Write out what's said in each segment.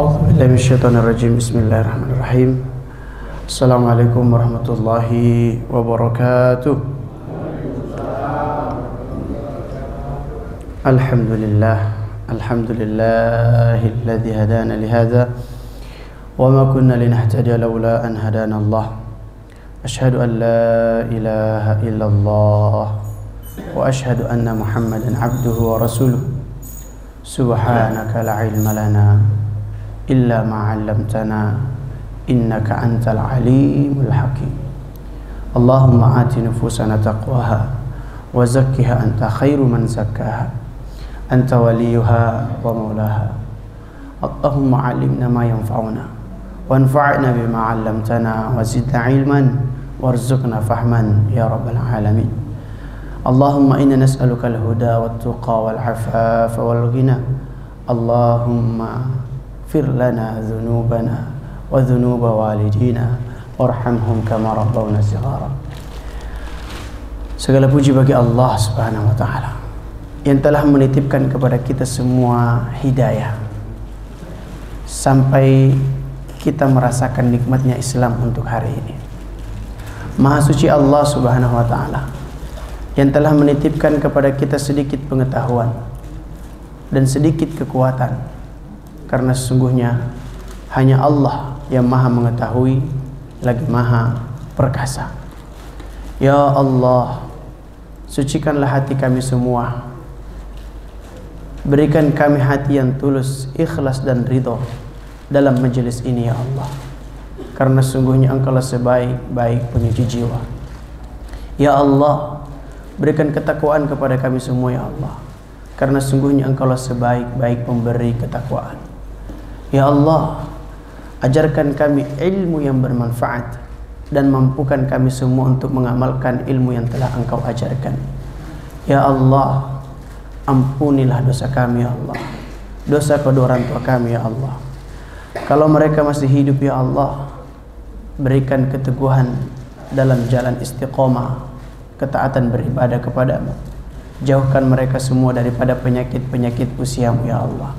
أعوذ بالله من الشيطان الرجيم. بسم الله الرحمن الرحيم. السلام عليكم ورحمة الله وبركاته. الحمد لله الذي هدانا لهذا وما كنا لنهتدي لولا أن هدانا الله. أشهد أن لا إله إلا الله وأشهد أن محمدا عبده ورسوله. سبحانك لا علم لنا إلا ما علمتنا إنك أنت العليم الحكيم. اللهم آت نفوسنا تقواها وزكها أنت خير من زكاها أنت وليها ومولاها. اللهم علمنا ما ينفعنا وانفعنا بما علمتنا وزدنا علما وارزقنا فهما يا رب العالمين. اللهم إنا نسألك الهدى والتقى والعفاف والغنى. اللهم اغفر لنا ذنوبنا وذنوب والدينا وارحمهم كما ربونا صغارا. Segala puji bagi Allah Subhanahu wa taala yang telah menitipkan kepada kita semua hidayah sampai kita merasakan nikmatnya Islam untuk hari ini. Maha suci Allah Subhanahu wa taala yang telah menitipkan kepada kita sedikit pengetahuan dan sedikit kekuatan, karena sesungguhnya hanya Allah yang maha mengetahui lagi maha perkasa. Ya Allah, sucikanlah hati kami semua, berikan kami hati yang tulus, ikhlas dan ridho dalam majelis ini ya Allah, karena sungguhnya Engkau lah sebaik-baik penyuci jiwa. Ya Allah, berikan ketakwaan kepada kami semua ya Allah, karena sungguhnya Engkau lah sebaik-baik pemberi ketakwaan. Ya Allah, ajarkan kami ilmu yang bermanfaat dan mampukan kami semua untuk mengamalkan ilmu yang telah Engkau ajarkan. Ya Allah, ampunilah dosa kami ya Allah, dosa kedua orang tua kami ya Allah. Kalau mereka masih hidup ya Allah, berikan keteguhan dalam jalan istiqomah, ketaatan beribadah kepadamu. Jauhkan mereka semua daripada penyakit-penyakit usiamu ya Allah.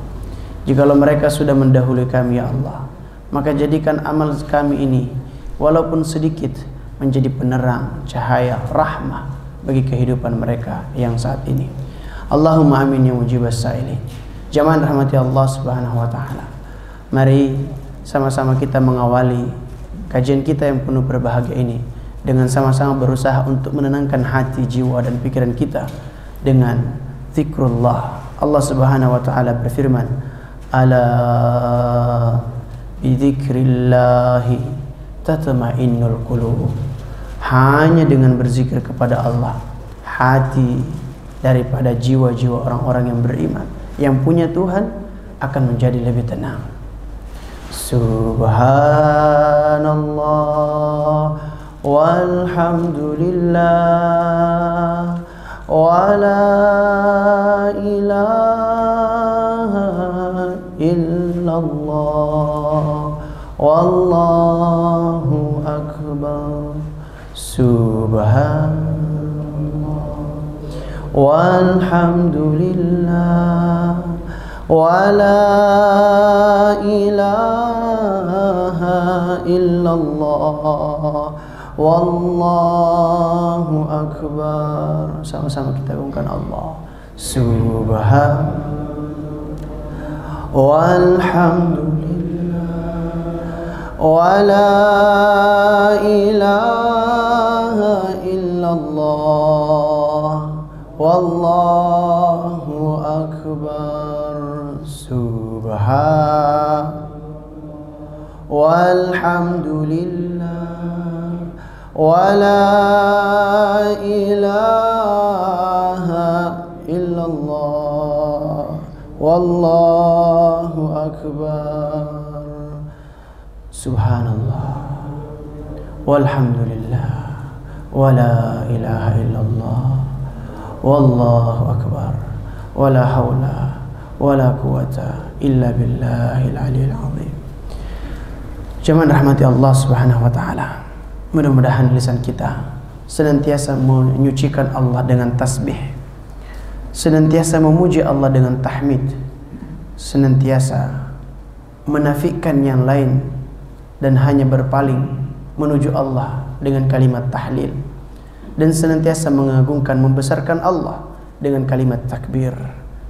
Jikalau mereka sudah mendahului kami ya Allah, maka jadikan amal kami ini walaupun sedikit menjadi penerang, cahaya, rahmah bagi kehidupan mereka yang saat ini. Allahumma amin ya mujibas sa'ilin. Jamaah rahmati Allah Subhanahu wa taala. Mari sama-sama kita mengawali kajian kita yang penuh berbahagia ini dengan sama-sama berusaha untuk menenangkan hati, jiwa dan pikiran kita dengan zikrullah. Allah Subhanahu wa taala berfirman, "Ala bidzikrillahi tatma'innul qulub." Hanya dengan berzikir kepada Allah, hati daripada jiwa-jiwa orang-orang yang beriman, yang punya Tuhan, akan menjadi lebih tenang. Subhanallah walhamdulillah wa la ilaha illallah wallahu akbar. Subhanallah walhamdulillah wa la ilaha illallah wallahu akbar. Sama-sama kita gungkan Allah. Subhanallah walhamdulillah wa la ilaha illallah wallahu akbar. Subhanallah walhamdulillah wa la ilaha illallah wallahu akbar. Subhanallah walhamdulillah wa la ilaha illallah wallahu akbar wa la hawla wa la quwata illa billahil aliyil azim. Jemaah rahmati Allah Subhanahu wa taala, mudah-mudahan lisan kita senantiasa menyucikan Allah dengan tasbih, senantiasa memuji Allah dengan tahmid, senantiasa menafikan yang lain dan hanya berpaling menuju Allah dengan kalimat tahlil, dan senantiasa mengagungkan, membesarkan Allah dengan kalimat takbir,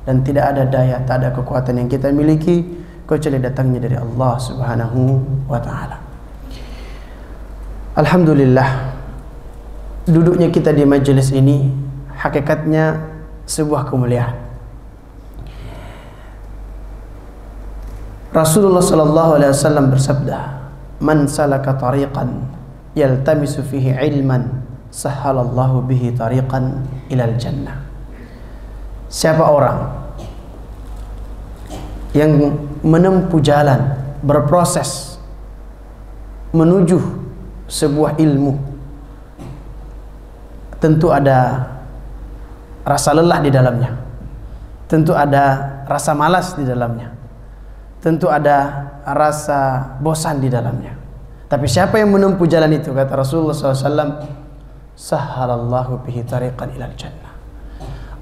dan tidak ada daya, tak ada kekuatan yang kita miliki kecuali datangnya dari Allah Subhanahu wa ta'ala. Alhamdulillah, duduknya kita di majelis ini hakikatnya sebuah kemuliaan. Rasulullah sallallahu alaihi wasallam bersabda, "Man salaka tariqan yaltamisu fihi ilman, sahhalallahu bihi tariqan ilal jannah." Siapa orang yang menempuh jalan, berproses menuju sebuah ilmu, tentu ada rasa lelah di dalamnya, tentu ada rasa malas di dalamnya, tentu ada rasa bosan di dalamnya. Tapi siapa yang menempuh jalan itu, kata Rasulullah SAW, sahhalallahu bihi tariqan ilal jannah,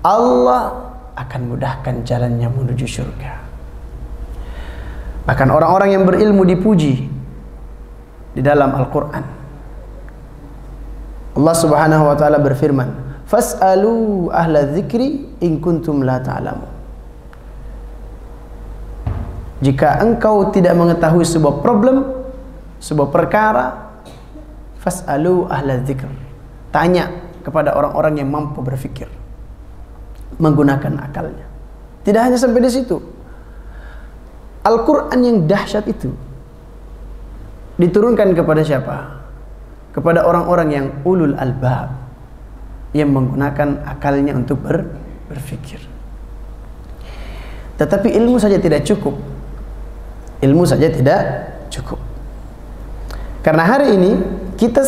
Allah akan mudahkan jalannya menuju surga. Bahkan orang-orang yang berilmu dipuji di dalam Al-Quran. Allah Subhanahu wa ta'ala berfirman, "Fas'alu ahla dzikri in kuntum la ta'lamun." Jika engkau tidak mengetahui sebuah problem, sebuah perkara, fas'alu ahla dzikr, tanya kepada orang-orang yang mampu berfikir, menggunakan akalnya. Tidak hanya sampai di situ. Al-Quran yang dahsyat itu diturunkan kepada siapa? Kepada orang-orang yang ulul albab, yang menggunakan akalnya untuk berfikir. Tetapi ilmu saja tidak cukup. Ilmu saja tidak cukup. Karena hari ini kita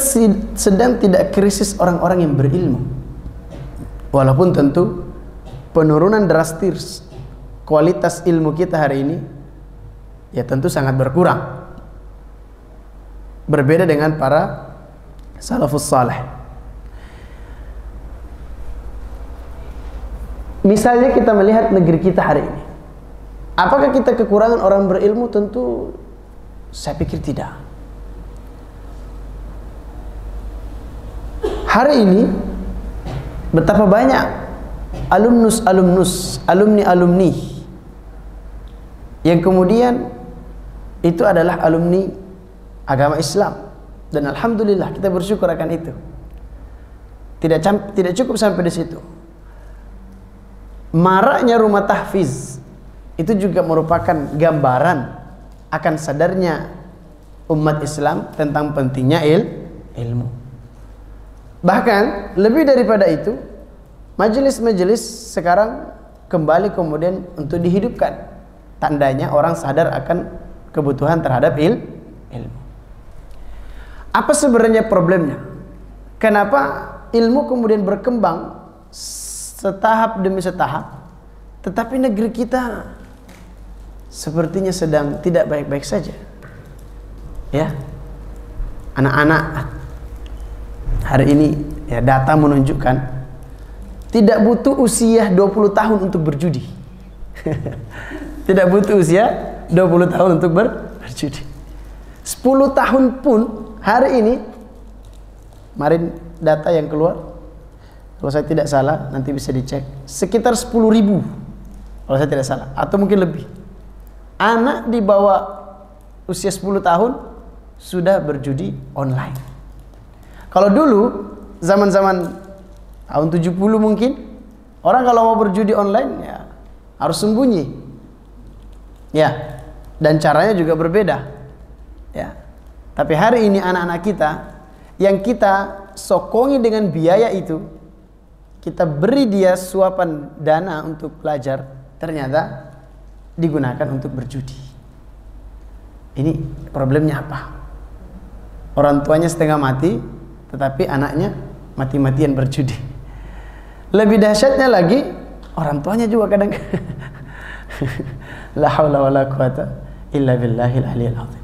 sedang tidak krisis orang-orang yang berilmu. Walaupun tentu penurunan drastis kualitas ilmu kita hari ini ya tentu sangat berkurang, berbeda dengan para salafus saleh. Misalnya kita melihat negeri kita hari ini, apakah kita kekurangan orang berilmu? Tentu saya pikir tidak. Hari ini betapa banyak alumni yang kemudian itu adalah alumni agama Islam, dan alhamdulillah kita bersyukur akan itu. Tidak cukup sampai di situ. Maraknya rumah tahfiz itu juga merupakan gambaran akan sadarnya umat Islam tentang pentingnya ilmu. Bahkan lebih daripada itu, majelis-majelis sekarang kembali kemudian untuk dihidupkan. Tandanya orang sadar akan kebutuhan terhadap ilmu. Apa sebenarnya problemnya? Kenapa ilmu kemudian berkembang setahap demi setahap, tetapi negeri kita sepertinya sedang tidak baik-baik saja? Ya, anak-anak hari ini ya data menunjukkan tidak butuh usia 20 tahun untuk berjudi. Tidak butuh usia 20 tahun untuk berjudi. 10 tahun pun hari ini, kemarin data yang keluar, kalau saya tidak salah nanti bisa dicek, sekitar 10.000 kalau saya tidak salah, atau mungkin lebih, anak di bawah usia 10 tahun sudah berjudi online. Kalau dulu zaman-zaman tahun 70 mungkin, orang kalau mau berjudi online ya harus sembunyi. Ya, dan caranya juga berbeda. Ya. Tapi hari ini anak-anak kita yang kita sokongi dengan biaya itu, kita beri dia suapan dana untuk belajar, ternyata digunakan untuk berjudi. Ini problemnya apa? Orang tuanya setengah mati, tetapi anaknya mati-matian berjudi. Lebih dahsyatnya lagi, orang tuanya juga kadang la haula wala quwata illa billahil aliyil azim.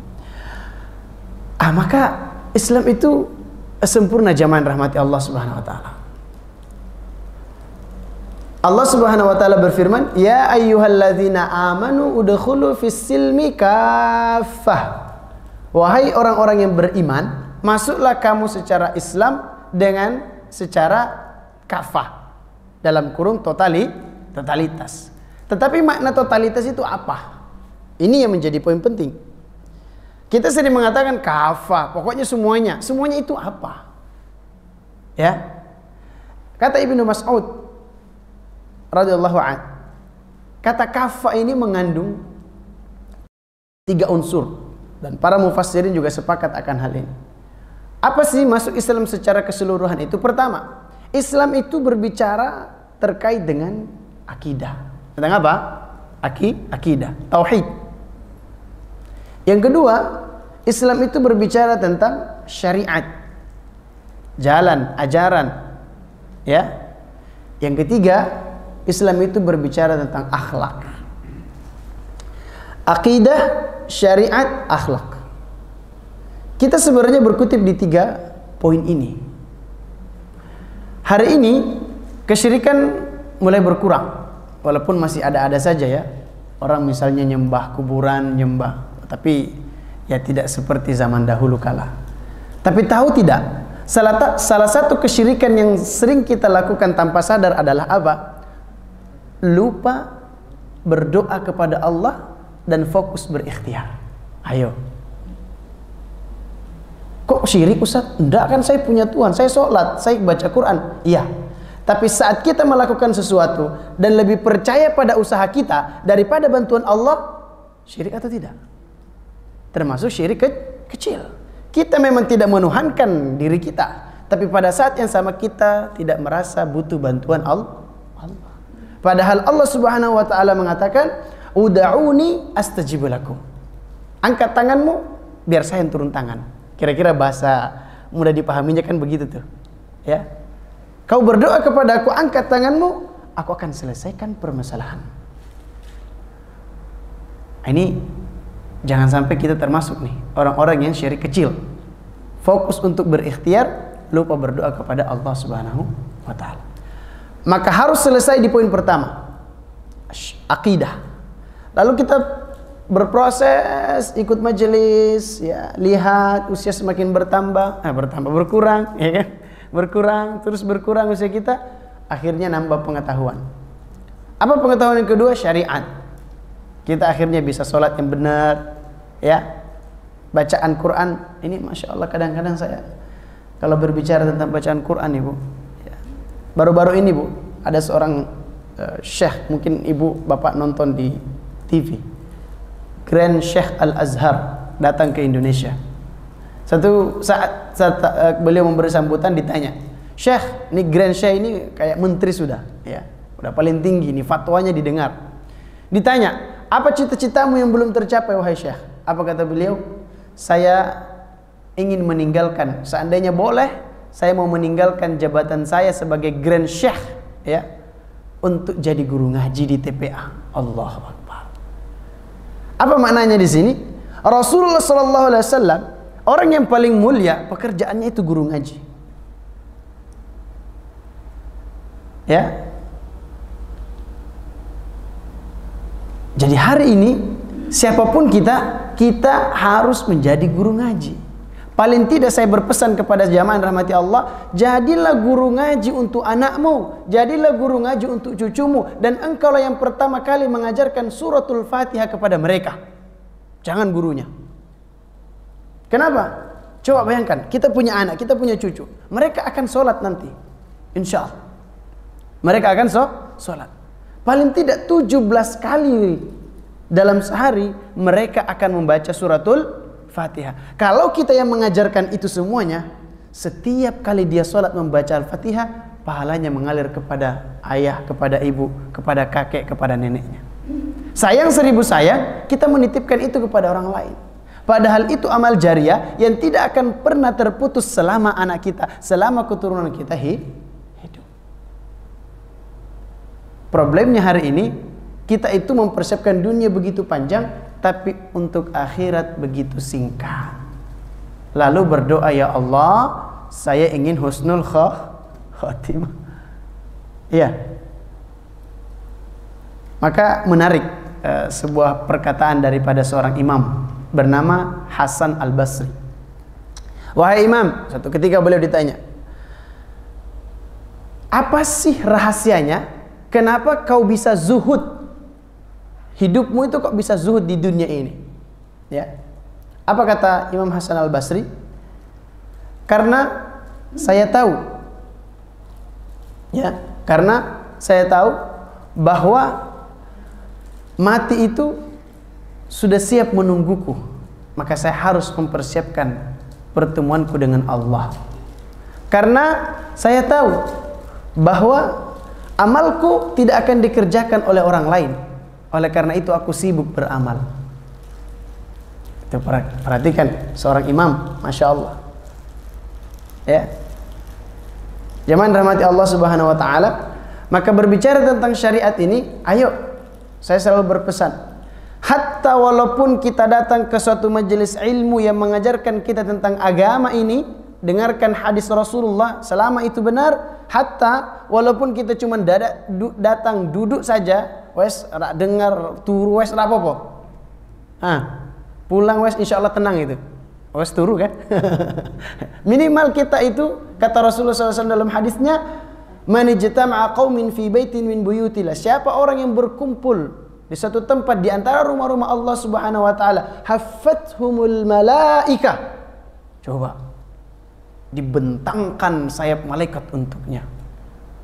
Maka Islam itu sempurna, jamaah rahmati Allah Subhanahu wa taala. Allah Subhanahu wa taala berfirman, "Ya ayyuhalladzina amanu udkhulu fis-silmi kaffah." Wahai orang-orang yang beriman, masuklah kamu secara Islam dengan secara kafah. Dalam kurung totalitas. Tetapi makna totalitas itu apa? Ini yang menjadi poin penting. Kita sering mengatakan kafah, pokoknya semuanya. Semuanya itu apa? Ya. Kata Ibnu Mas'ud radhiyallahu anhu, kata kafah ini mengandung 3 unsur dan para mufassirin juga sepakat akan hal ini. Apa sih masuk Islam secara keseluruhan itu? Pertama, Islam itu berbicara terkait dengan akidah. Tentang apa? Akidah, tauhid. Yang kedua, Islam itu berbicara tentang syariat, jalan, ajaran. Ya. Yang ketiga, Islam itu berbicara tentang akhlak. Akidah, syariat, akhlak. Kita sebenarnya berkutip di 3 poin ini. Hari ini kesyirikan mulai berkurang, walaupun masih ada saja ya. Orang misalnya nyembah kuburan, tapi ya tidak seperti zaman dahulu kala. Tapi tahu tidak, salah satu kesyirikan yang sering kita lakukan tanpa sadar adalah apa? Lupa berdoa kepada Allah dan fokus berikhtiar. Ayo. Kok syirik Ustaz? Enggak, kan saya punya Tuhan, saya sholat, saya baca Quran. Iya. Tapi saat kita melakukan sesuatu dan lebih percaya pada usaha kita daripada bantuan Allah, syirik atau tidak? Termasuk syirik kecil. Kita memang tidak menuhankan diri kita, tapi pada saat yang sama kita tidak merasa butuh bantuan Allah. Padahal Allah Subhanahu wa taala mengatakan, "Ud'uni astajib lakum." Angkat tanganmu biar saya yang turun tangan. Kira-kira bahasa mudah dipahaminya kan begitu tuh. Ya. Kau berdoa kepada aku, angkat tanganmu, aku akan selesaikan permasalahan. Ini jangan sampai kita termasuk nih orang-orang yang syirik kecil. Fokus untuk berikhtiar, lupa berdoa kepada Allah Subhanahu wa taala. Maka harus selesai di poin pertama, akidah. Lalu kita berproses, ikut majelis, ya, lihat usia semakin berkurang, ya kan? Terus berkurang usia kita, akhirnya nambah pengetahuan. Apa pengetahuan yang kedua? Syariat. Kita akhirnya bisa sholat yang benar, ya. Bacaan Quran ini, masya Allah, kadang-kadang saya kalau berbicara tentang bacaan Quran, ibu, ya, baru-baru ini bu, ada seorang syekh, mungkin ibu bapak nonton di TV, Grand Syekh Al-Azhar datang ke Indonesia. Satu saat beliau memberi sambutan, ditanya, "Syekh, ini Grand Syekh ini kayak menteri sudah, ya, udah paling tinggi, ini fatwanya didengar." Ditanya, "Apa cita-citamu yang belum tercapai wahai Syekh?" Apa kata beliau? "Saya ingin meninggalkan, seandainya boleh, saya mau meninggalkan jabatan saya sebagai Grand Syekh, ya, untuk jadi guru ngaji di TPA." Allahu Akbar. Apa maknanya di sini? Rasulullah sallallahu alaihi wasallam, orang yang paling mulia, pekerjaannya itu guru ngaji. Ya. Jadi hari ini siapapun kita harus menjadi guru ngaji. Paling tidak saya berpesan kepada jamaah rahmati Allah, jadilah guru ngaji untuk anakmu, jadilah guru ngaji untuk cucumu, dan engkaulah yang pertama kali mengajarkan suratul Fatihah kepada mereka. Jangan gurunya. Kenapa? Coba bayangkan, kita punya anak, kita punya cucu, mereka akan sholat nanti, insya Allah. Mereka akan sholat. Paling tidak 17 kali dalam sehari mereka akan membaca suratul Fatihah. Kalau kita yang mengajarkan itu semuanya, setiap kali dia sholat membaca Al-Fatihah, pahalanya mengalir kepada ayah, kepada ibu, kepada kakek, kepada neneknya. Sayang 1000 sayang, kita menitipkan itu kepada orang lain. Padahal itu amal jariah yang tidak akan pernah terputus selama anak kita, selama keturunan kita hidup. Problemnya hari ini, kita itu mempersiapkan dunia begitu panjang, tapi untuk akhirat begitu singkat. Lalu berdoa, "Ya Allah, saya ingin husnul khatimah." Iya. Maka menarik sebuah perkataan daripada seorang imam bernama Hasan Al-Basri. Wahai imam, satu ketika beliau ditanya, apa sih rahasianya? Kenapa kau bisa zuhud? Hidupmu itu kok bisa zuhud di dunia ini? Ya. Apa kata Imam Hasan Al-Basri? Karena saya tahu, ya, karena saya tahu bahwa mati itu sudah siap menungguku, maka saya harus mempersiapkan pertemuanku dengan Allah. Karena saya tahu bahwa amalku tidak akan dikerjakan oleh orang lain. Oleh karena itu aku sibuk beramal. Itu perhatikan seorang imam, Masya Allah. Ya. Zaman rahmati Allah Subhanahu wa taala, maka berbicara tentang syariat ini, ayo, saya selalu berpesan, hatta walaupun kita datang ke suatu majelis ilmu yang mengajarkan kita tentang agama ini, dengarkan hadis Rasulullah selama itu benar, hatta walaupun kita cuma datang duduk saja, wes dengar turu wes rapopo. Pulang wes insyaallah tenang itu. Wes turu kan? Minimal kita itu, kata Rasulullah SAW dalam hadisnya, man ijtama'a qaumin fi baitin min buyutillah. Siapa orang yang berkumpul di satu tempat di antara rumah-rumah Allah Subhanahu wa taala, haffathumul malaikah. Coba dibentangkan sayap malaikat untuknya.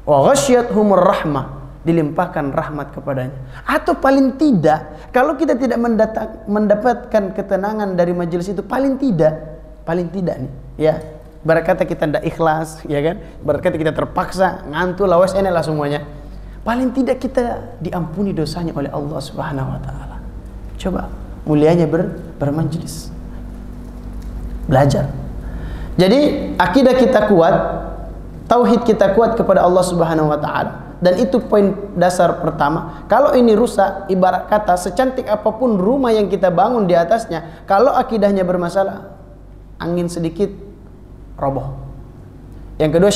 Wa ghasyiyatuhumur rahmah, dilimpahkan rahmat kepadanya. Atau paling tidak, kalau kita tidak mendapatkan ketenangan dari majelis itu, paling tidak nih, ya, berkata kita tidak ikhlas, ya kan? Berkata kita terpaksa ngantuk lawas lah semuanya. Paling tidak kita diampuni dosanya oleh Allah Subhanahu wa taala. Coba mulianya bermajelis. Belajar. Jadi akidah kita kuat, tauhid kita kuat kepada Allah Subhanahu wa taala. Dan itu poin dasar pertama. Kalau ini rusak, ibarat kata secantik apapun rumah yang kita bangun di atasnya, kalau akidahnya bermasalah, angin sedikit roboh. Yang kedua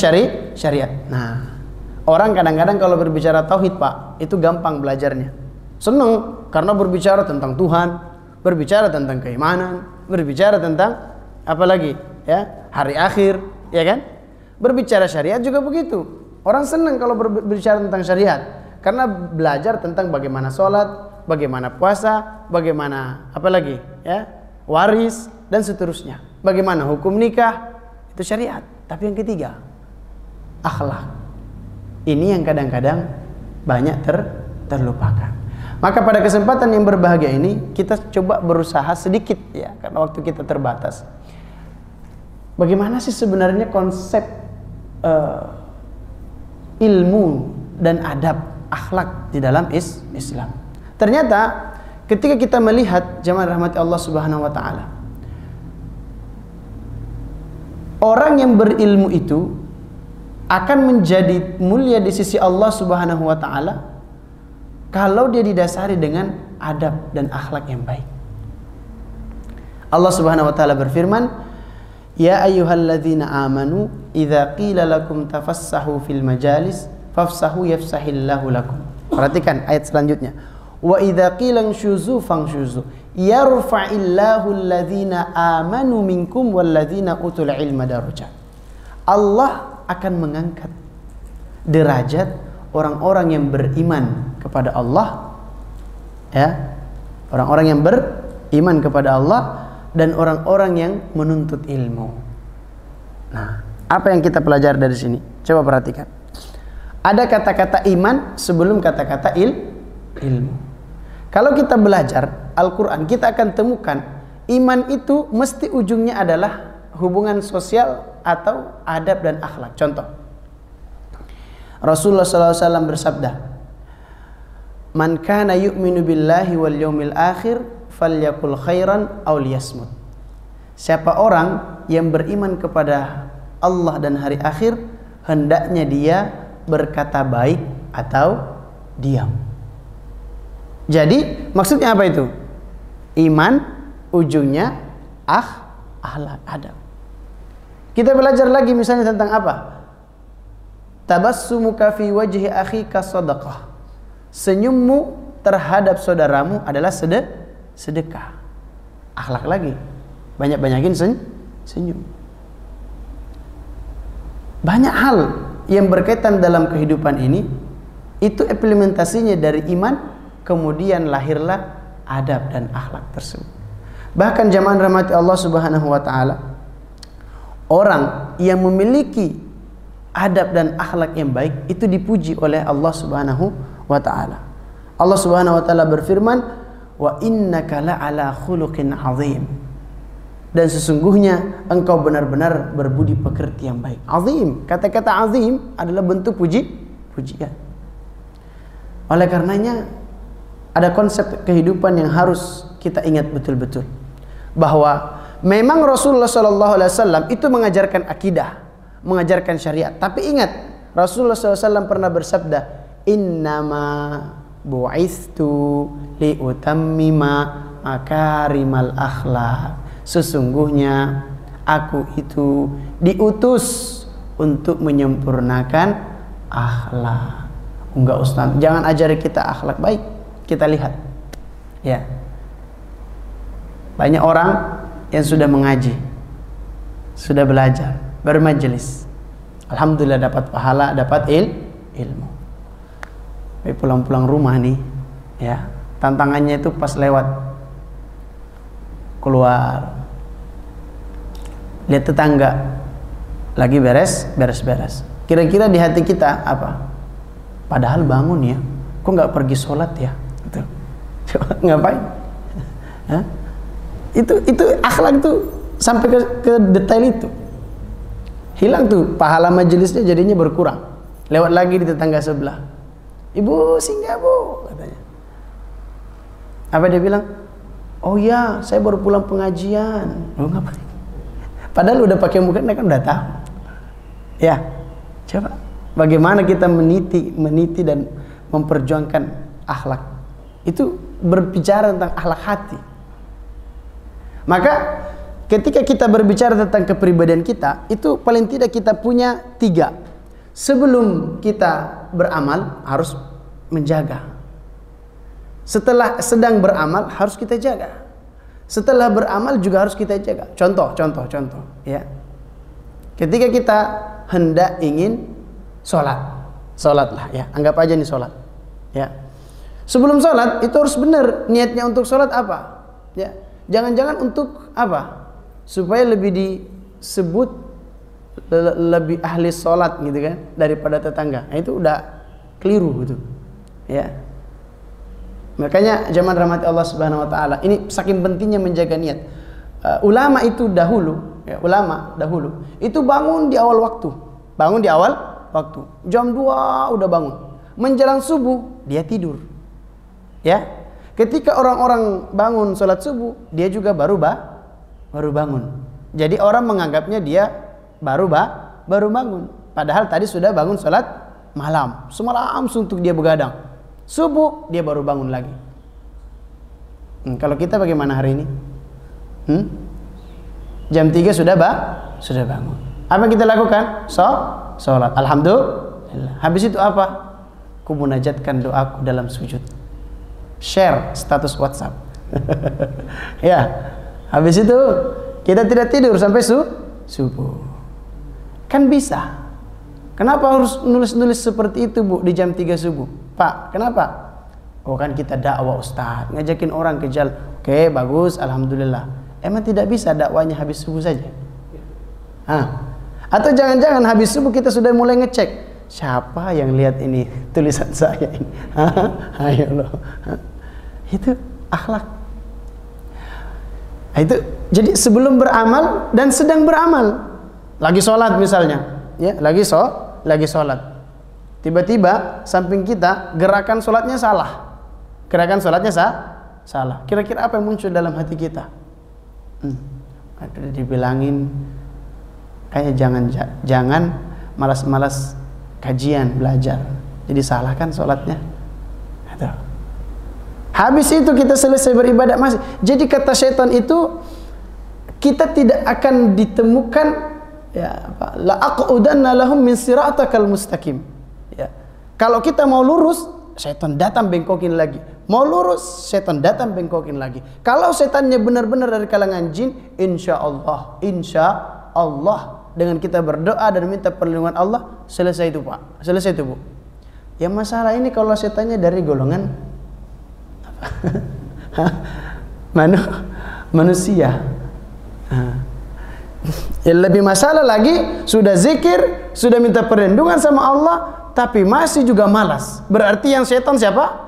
syariat. Nah, orang kadang-kadang kalau berbicara tauhid, Pak, itu gampang belajarnya. Senang karena berbicara tentang Tuhan, berbicara tentang keimanan, berbicara tentang apa lagi? Ya, hari akhir, ya kan? Berbicara syariat juga begitu. Orang senang kalau berbicara tentang syariat karena belajar tentang bagaimana sholat, bagaimana puasa, bagaimana apa lagi? Ya, waris dan seterusnya. Bagaimana hukum nikah, itu syariat. Tapi yang ketiga, akhlak. Ini yang kadang-kadang banyak terlupakan. Maka pada kesempatan yang berbahagia ini, kita coba berusaha sedikit, ya, karena waktu kita terbatas. Bagaimana sih sebenarnya konsep ilmu dan adab akhlak di dalam Islam? Ternyata ketika kita melihat jamaah rahmati Allah Subhanahu wa taala, orang yang berilmu itu akan menjadi mulia di sisi Allah Subhanahu wa taala kalau dia didasari dengan adab dan akhlak yang baik. Allah Subhanahu wa taala berfirman, ya ayyuhalladzina amanu idza qila lakum tafassahu fil majalis fafsahu yafsahillahu lakum. Perhatikan ayat selanjutnya. Wa idza qila syuzu fangshuzu yarfa'illahu alladzina amanu minkum walladzina utul ilma darajat. Allah akan mengangkat derajat orang-orang yang beriman kepada Allah, ya, orang-orang yang beriman kepada Allah dan orang-orang yang menuntut ilmu. Nah, apa yang kita pelajari dari sini? Coba perhatikan. Ada kata-kata iman sebelum kata-kata ilmu. Kalau kita belajar Al-Quran, kita akan temukan iman itu mesti ujungnya adalah hubungan sosial atau adab dan akhlak. Contoh, Rasulullah SAW bersabda, man kana yu'minu billahi wal yawmil akhir falyakul khairan aw liyasmut. Siapa orang yang beriman kepada Allah dan hari akhir, hendaknya dia berkata baik atau diam. Jadi maksudnya apa itu? Iman ujungnya akhlak, adab. Kita belajar lagi misalnya tentang apa? Tabassumuka fi wajhi akhika sadaqah. Senyummu terhadap saudaramu adalah sedekah. Akhlak lagi, banyak-banyakin senyum. Banyak hal yang berkaitan dalam kehidupan ini, itu implementasinya dari iman, kemudian lahirlah adab dan akhlak tersebut. Bahkan jamaah rahmati Allah Subhanahu wa taala, orang yang memiliki adab dan akhlak yang baik itu dipuji oleh Allah Subhanahu wa taala. Allah Subhanahu wa taala berfirman, "Wa innaka la'ala khuluqin 'azim." Dan sesungguhnya engkau benar-benar berbudi pekerti yang baik. Azim, kata-kata azim adalah bentuk pujian. Oleh karenanya ada konsep kehidupan yang harus kita ingat betul-betul, bahwa memang Rasulullah SAW itu mengajarkan akidah, mengajarkan syariat. Tapi ingat, Rasulullah SAW pernah bersabda, "Innama bu'istu liutammima makarimal akhlak." Sesungguhnya aku itu diutus untuk menyempurnakan akhlak. Enggak Ustaz, jangan ajari kita akhlak baik. Kita lihat, ya, banyak orang yang sudah mengaji, sudah belajar, bermajelis, alhamdulillah dapat pahala, dapat ilmu. Tapi pulang-pulang rumah nih, ya, tantangannya itu pas lewat keluar, lihat tetangga lagi beres. Kira-kira di hati kita apa? Padahal bangun ya, kok nggak pergi sholat ya? Gitu. Coba ngapain? Hah? Itu akhlak tuh sampai ke detail itu. Hilang tuh pahala majelisnya, jadinya berkurang. Lewat lagi di tetangga sebelah, "Ibu singgah bu," katanya. Apa dia bilang? "Oh ya, saya baru pulang pengajian." Lu ngapain? Padahal udah pakai mukena kan udah tahu. Ya, coba bagaimana kita meniti dan memperjuangkan akhlak. Itu berbicara tentang akhlak hati. Maka ketika kita berbicara tentang kepribadian kita, itu paling tidak kita punya 3. Sebelum kita beramal harus menjaga. Setelah sedang beramal harus kita jaga. Setelah beramal juga harus kita jaga. Contoh, ya. Ketika kita hendak ingin sholatlah, ya. Anggap aja nih sholat, ya. Sebelum sholat itu harus benar niatnya untuk sholat apa, ya. Jangan-jangan untuk apa? Supaya lebih disebut lebih ahli sholat gitu kan daripada tetangga. Nah, itu udah keliru gitu, ya. Makanya jamaah rahmati Allah Subhanahu wa taala, ini saking pentingnya menjaga niat. Ulama dahulu itu bangun di awal waktu. Jam 2 udah bangun. Menjelang subuh dia tidur. Ya. Ketika orang-orang bangun sholat subuh, dia juga baru bangun. Jadi orang menganggapnya dia baru bangun. Padahal tadi sudah bangun sholat malam. Semalam suntuk dia begadang. Subuh dia baru bangun lagi. Kalau kita bagaimana hari ini? Jam 3 sudah bangun. Apa yang kita lakukan? Sholat. Alhamdulillah. Habis itu apa? Ku munajatkan doaku dalam sujud. Share status WhatsApp. Ya. Habis itu kita tidak tidur sampai subuh. Kan bisa. Kenapa harus nulis-nulis seperti itu, Bu, di jam 3 subuh? Pak, kenapa? Oh, kan kita dakwah Ustaz, ngajakin orang ke jalan. Oke, bagus, alhamdulillah. Emang tidak bisa dakwanya habis subuh saja? Atau jangan-jangan habis subuh kita sudah mulai ngecek, siapa yang lihat ini tulisan saya ini? Ayo loh. Itu akhlak. Itu jadi sebelum beramal dan sedang beramal. Lagi sholat misalnya, ya, lagi sholat. Tiba-tiba samping kita gerakan sholatnya salah. Salah. Kira-kira apa yang muncul dalam hati kita? Ada dibilangin kayak jangan malas-malas kajian belajar. Jadi salah kan sholatnya. Habis itu kita selesai beribadah masih. Jadi kata syaitan itu kita tidak akan ditemukan, ya, la aqudanna lahum min siratakal mustaqim. Ya. Kalau kita mau lurus, syaitan datang bengkokin lagi. Mau lurus, setan datang bengkokin lagi. Kalau setannya benar-benar dari kalangan jin, insya Allah dengan kita berdoa dan minta perlindungan Allah, selesai itu Pak, selesai itu Bu. Yang masalah ini kalau setannya dari golongan manusia. Yang lebih masalah lagi, sudah zikir, sudah minta perlindungan sama Allah, tapi masih juga malas. Berarti yang setan siapa?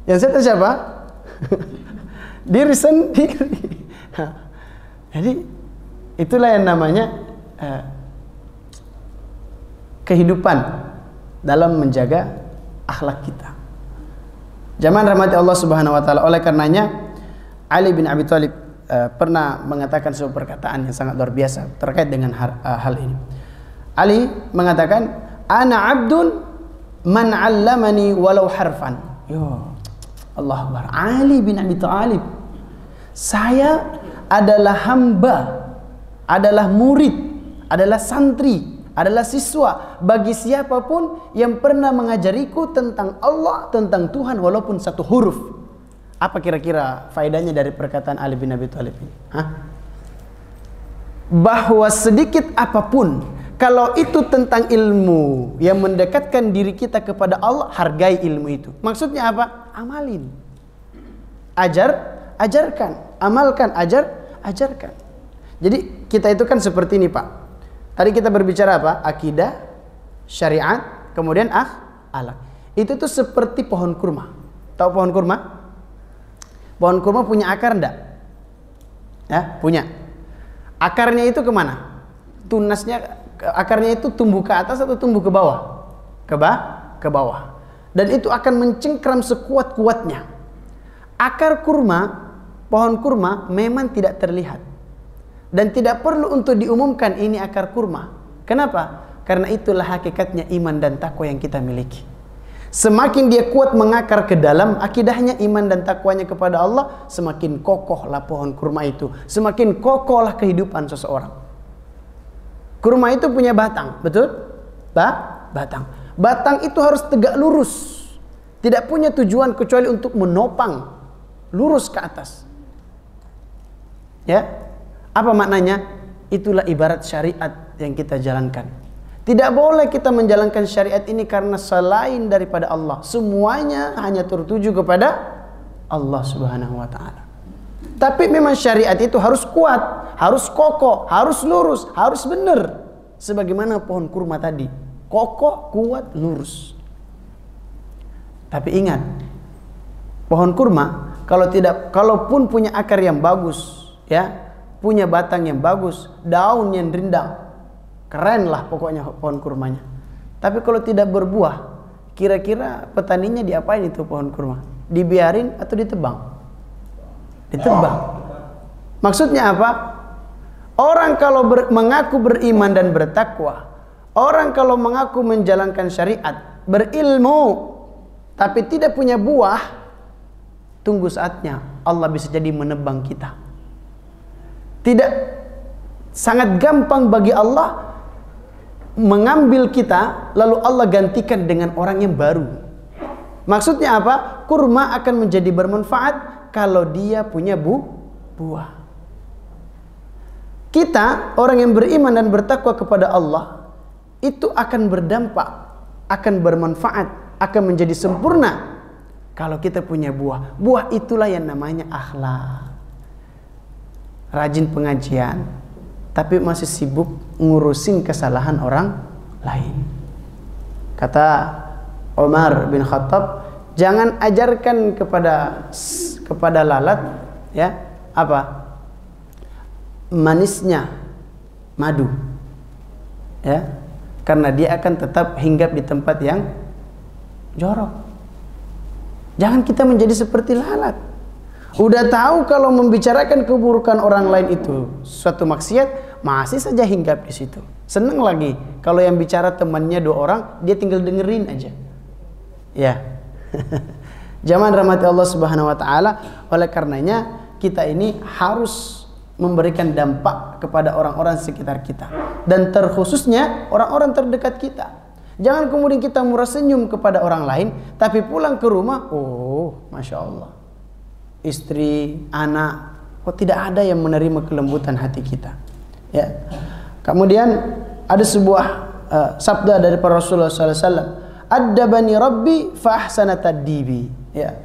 Yang setan siapa? Diri sendiri. Jadi itulah yang namanya kehidupan dalam menjaga akhlak kita. Zaman rahmati Allah Subhanahu wa taala. Oleh karenanya Ali bin Abi Thalib pernah mengatakan sebuah perkataan yang sangat luar biasa terkait dengan hal ini. Ali mengatakan, "Ana 'abdun man 'allamani walau harfan." Yo, Allah Akbar. Ali bin Abi Thalib, saya adalah hamba, adalah murid, adalah santri, adalah siswa bagi siapapun yang pernah mengajariku tentang Allah, tentang Tuhan walaupun satu huruf. Apa kira-kira faedahnya dari perkataan Ali bin Abi Thalib ini? Bahwa sedikit apapun, kalau itu tentang ilmu yang mendekatkan diri kita kepada Allah, hargai ilmu itu. Maksudnya apa? Amalin. Ajarkan. Amalkan, ajarkan. Jadi kita itu kan seperti ini Pak. Tadi kita berbicara apa? Akidah, syariat, kemudian akhlak. Itu tuh seperti pohon kurma. Tahu pohon kurma? Pohon kurma punya akar enggak? Ya, punya. Akarnya itu kemana? Tunasnya, akarnya itu tumbuh ke atas atau tumbuh ke bawah? Ke bawah. Dan itu akan mencengkram sekuat-kuatnya. Akar kurma, pohon kurma memang tidak terlihat. Dan tidak perlu untuk diumumkan ini akar kurma. Kenapa? Karena itulah hakikatnya iman dan takwa yang kita miliki. Semakin dia kuat mengakar ke dalam akidahnya, iman dan takwanya kepada Allah, semakin kokohlah pohon kurma itu. Semakin kokohlah kehidupan seseorang. Kurma itu punya batang, betul? Batang. Batang itu harus tegak lurus. Tidak punya tujuan kecuali untuk menopang lurus ke atas. Ya, apa maknanya? Itulah ibarat syariat yang kita jalankan. Tidak boleh kita menjalankan syariat ini karena selain daripada Allah. Semuanya hanya tertuju kepada Allah Subhanahu wa taala. Tapi memang syariat itu harus kuat, harus kokoh, harus lurus, harus benar. Sebagaimana pohon kurma tadi, kokoh, kuat, lurus. Tapi ingat, pohon kurma kalaupun punya akar yang bagus, ya, punya batang yang bagus, daun yang rindang, keren lah pokoknya pohon kurmanya. Tapi kalau tidak berbuah, kira-kira petaninya diapain itu pohon kurma? Dibiarin atau ditebang? Ditebang. Maksudnya apa? Orang kalau mengaku beriman dan bertakwa, orang kalau mengaku menjalankan syariat, berilmu, tapi tidak punya buah, tunggu saatnya Allah bisa jadi menebang kita. Tidak sangat gampang bagi Allah mengambil kita lalu Allah gantikan dengan orang yang baru. Maksudnya apa? Kurma akan menjadi bermanfaat kalau dia punya buah. Kita, orang yang beriman dan bertakwa kepada Allah, itu akan berdampak, akan bermanfaat, akan menjadi sempurna kalau kita punya buah. Buah itulah yang namanya akhlak. Rajin pengajian, tapi masih sibuk ngurusin kesalahan orang lain. Kata Umar bin Khattab, jangan ajarkan kepada lalat, ya, apa? Manisnya madu, ya, karena dia akan tetap hinggap di tempat yang jorok. Jangan kita menjadi seperti lalat. Udah tahu kalau membicarakan keburukan orang lain itu suatu maksiat, masih saja hinggap di situ. Seneng lagi kalau yang bicara temannya 2 orang, dia tinggal dengerin aja. Ya. Zaman rahmati Allah Subhanahu wa taala. Oleh karenanya kita ini harus memberikan dampak kepada orang-orang sekitar kita, dan terkhususnya orang-orang terdekat kita. Jangan kemudian kita murah senyum kepada orang lain, tapi pulang ke rumah, oh, Masya Allah, istri, anak, kok tidak ada yang menerima kelembutan hati kita. Ya. Kemudian ada sebuah sabda dari para Rasulullah SAW, "Addabani Rabbi fa ahsana ta'dibi." Ya.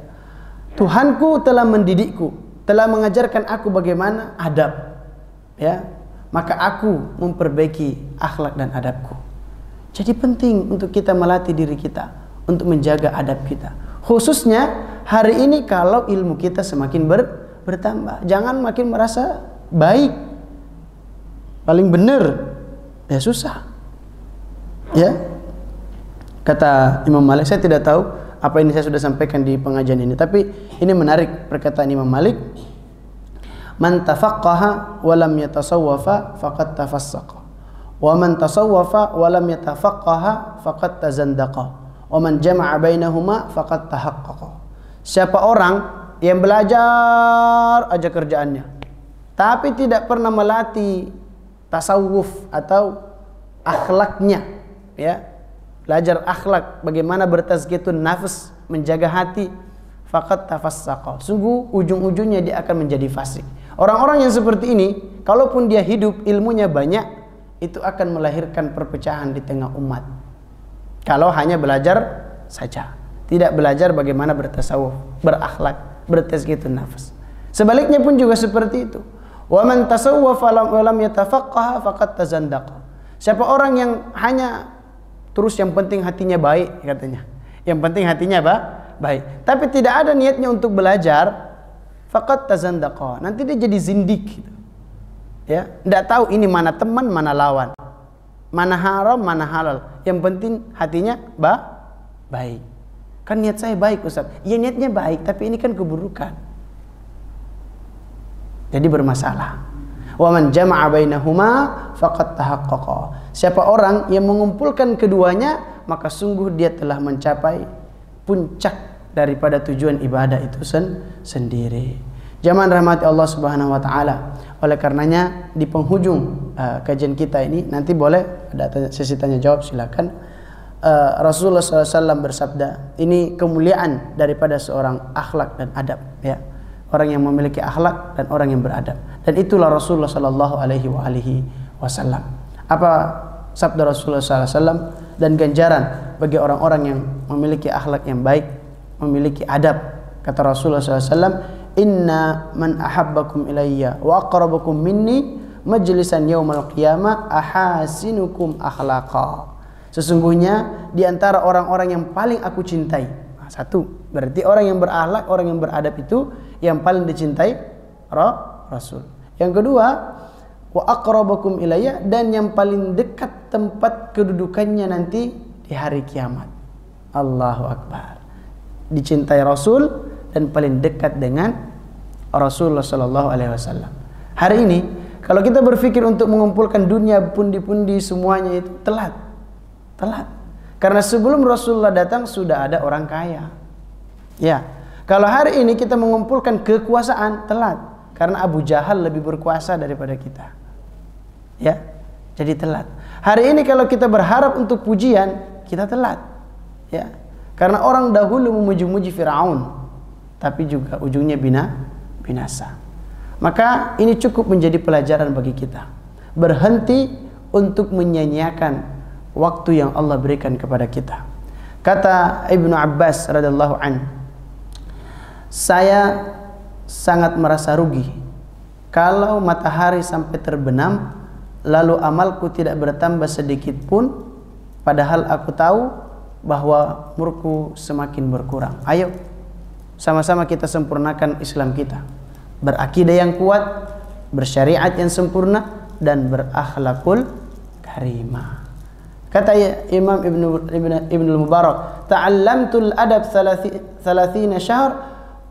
Tuhanku telah mendidikku, telah mengajarkan aku bagaimana adab. Ya. Maka aku memperbaiki akhlak dan adabku. Jadi penting untuk kita melatih diri kita untuk menjaga adab kita. Khususnya hari ini kalau ilmu kita semakin bertambah. Jangan makin merasa baik, paling benar, ya susah. Ya, kata Imam Malik, saya tidak tahu apa ini saya sudah sampaikan di pengajian ini, tapi ini menarik perkataan Imam Malik. Man tafaqqaha wa lam yatasawwafa faqad tafassaqa. Wa man tasawwafa wa lam yatafaqqaha faqad tazandaqa. Wa man jama'a bainahuma faqad tahaqqaqa. Siapa orang yang belajar aja kerjaannya, tapi tidak pernah melatih tasawuf atau akhlaknya, ya, belajar akhlak, bagaimana bertazkiyatun nafs, menjaga hati, faqad tafassaqa, sungguh ujung-ujungnya dia akan menjadi fasik. Orang-orang yang seperti ini, kalaupun dia hidup ilmunya banyak, itu akan melahirkan perpecahan di tengah umat. Kalau hanya belajar saja, tidak belajar bagaimana bertasawuf, berakhlak, bertazkiyatun nafs. Sebaliknya pun juga seperti itu. Wa man tasawwafa wa lam yatafaqqaha faqad tazandaqa. Siapa orang yang hanya terus yang penting hatinya baik, katanya. Yang penting hatinya baik, tapi tidak ada niatnya untuk belajar, faqad tazandaqa. Nanti dia jadi zindik gitu. Ya, tidak tahu ini mana teman, mana lawan, mana haram, mana halal. Yang penting hatinya baik. Kan niat saya baik, Ustaz. Ya niatnya baik, tapi ini kan keburukan. Jadi bermasalah. Wa man jama'a bainahuma faqad tahaqqaqa. Siapa orang yang mengumpulkan keduanya, maka sungguh dia telah mencapai puncak daripada tujuan ibadah itu sendiri. Jamaah rahmati Allah Subhanahu wa taala. Oleh karenanya di penghujung kajian kita ini, nanti boleh ada sesi tanya jawab, silakan. Rasulullah SAW bersabda, ini kemuliaan daripada seorang akhlak dan adab, ya. Orang yang memiliki akhlak dan orang yang beradab. Dan itulah Rasulullah SAW. Apa sabda Rasulullah SAW dan ganjaran bagi orang-orang yang memiliki akhlak yang baik, memiliki adab. Kata Rasulullah SAW, "Inna man ahabbakum ilayya wa aqrabakum minni majlisan yaumal qiyamah ahasinukum akhlaqa." Sesungguhnya di antara orang-orang yang paling aku cintai, satu, berarti orang yang berakhlak, orang yang beradab itu yang paling dicintai Rasul. Yang kedua, wa aqrabakum ilayya, dan yang paling dekat tempat kedudukannya nanti di hari kiamat. Allahu Akbar. Dicintai Rasul dan paling dekat dengan Rasulullah sallallahu alaihi wasallam. Hari ini kalau kita berpikir untuk mengumpulkan dunia pundi-pundi semuanya itu telat. Karena sebelum Rasulullah datang sudah ada orang kaya. Ya. Kalau hari ini kita mengumpulkan kekuasaan, telat. Karena Abu Jahal lebih berkuasa daripada kita. Ya. Jadi telat. Hari ini kalau kita berharap untuk pujian, kita telat. Ya. Karena orang dahulu memuji-muji Firaun, tapi juga ujungnya binasa. Maka ini cukup menjadi pelajaran bagi kita. Berhenti untuk menyanyiakan waktu yang Allah berikan kepada kita. Kata Ibnu Abbas radhiyallahu anhu, saya sangat merasa rugi kalau matahari sampai terbenam lalu amalku tidak bertambah sedikit pun, padahal aku tahu bahwa umurku semakin berkurang. Ayo sama-sama kita sempurnakan Islam kita, berakidah yang kuat, bersyariat yang sempurna, dan berakhlakul karimah. Kata Imam Ibn Mubarak, ta'allamtul adab 30 syahr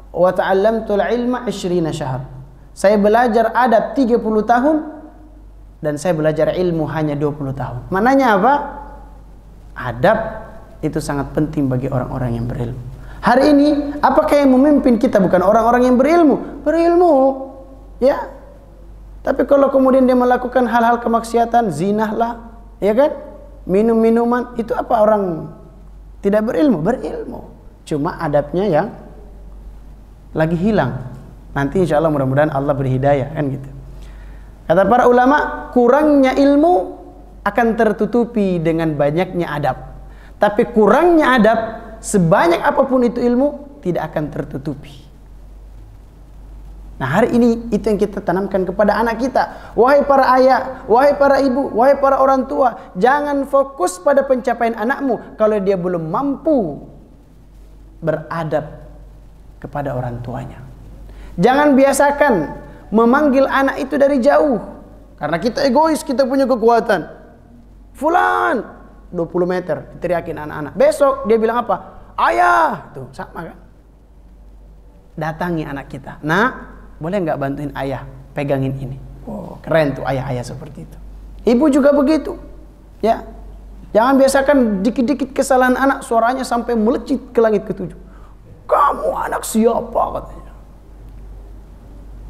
wa ta'allamtul ilma 20 syahr. Saya belajar adab 30 tahun dan saya belajar ilmu hanya 20 tahun. Maknanya apa? Adab itu sangat penting bagi orang-orang yang berilmu. Hari ini apakah yang memimpin kita bukan orang-orang yang berilmu? Berilmu, ya. Tapi kalau kemudian dia melakukan hal-hal kemaksiatan, zinah lah, ya kan? minum minuman, itu apa orang tidak berilmu? Berilmu. Cuma adabnya yang lagi hilang. Nanti insya Allah mudah-mudahan Allah beri hidayah, kan gitu. Kata para ulama, kurangnya ilmu akan tertutupi dengan banyaknya adab. Tapi kurangnya adab, sebanyak apapun itu ilmu, tidak akan tertutupi. Nah, hari ini itu yang kita tanamkan kepada anak kita. Wahai para ayah, wahai para ibu, wahai para orang tua, jangan fokus pada pencapaian anakmu kalau dia belum mampu beradab kepada orang tuanya. Jangan biasakan memanggil anak itu dari jauh. Karena kita egois, kita punya kekuatan. Fulan, 20 meter, diteriakin anak-anak. Besok dia bilang apa? Ayah. Tuh, sama kan? Datangi anak kita. Nah, boleh nggak bantuin ayah pegangin ini? Oh, keren tuh ayah-ayah seperti itu. Ibu juga begitu. Ya. Jangan biasakan dikit-dikit kesalahan anak, suaranya sampai melejit ke langit ketujuh. Kamu anak siapa, katanya.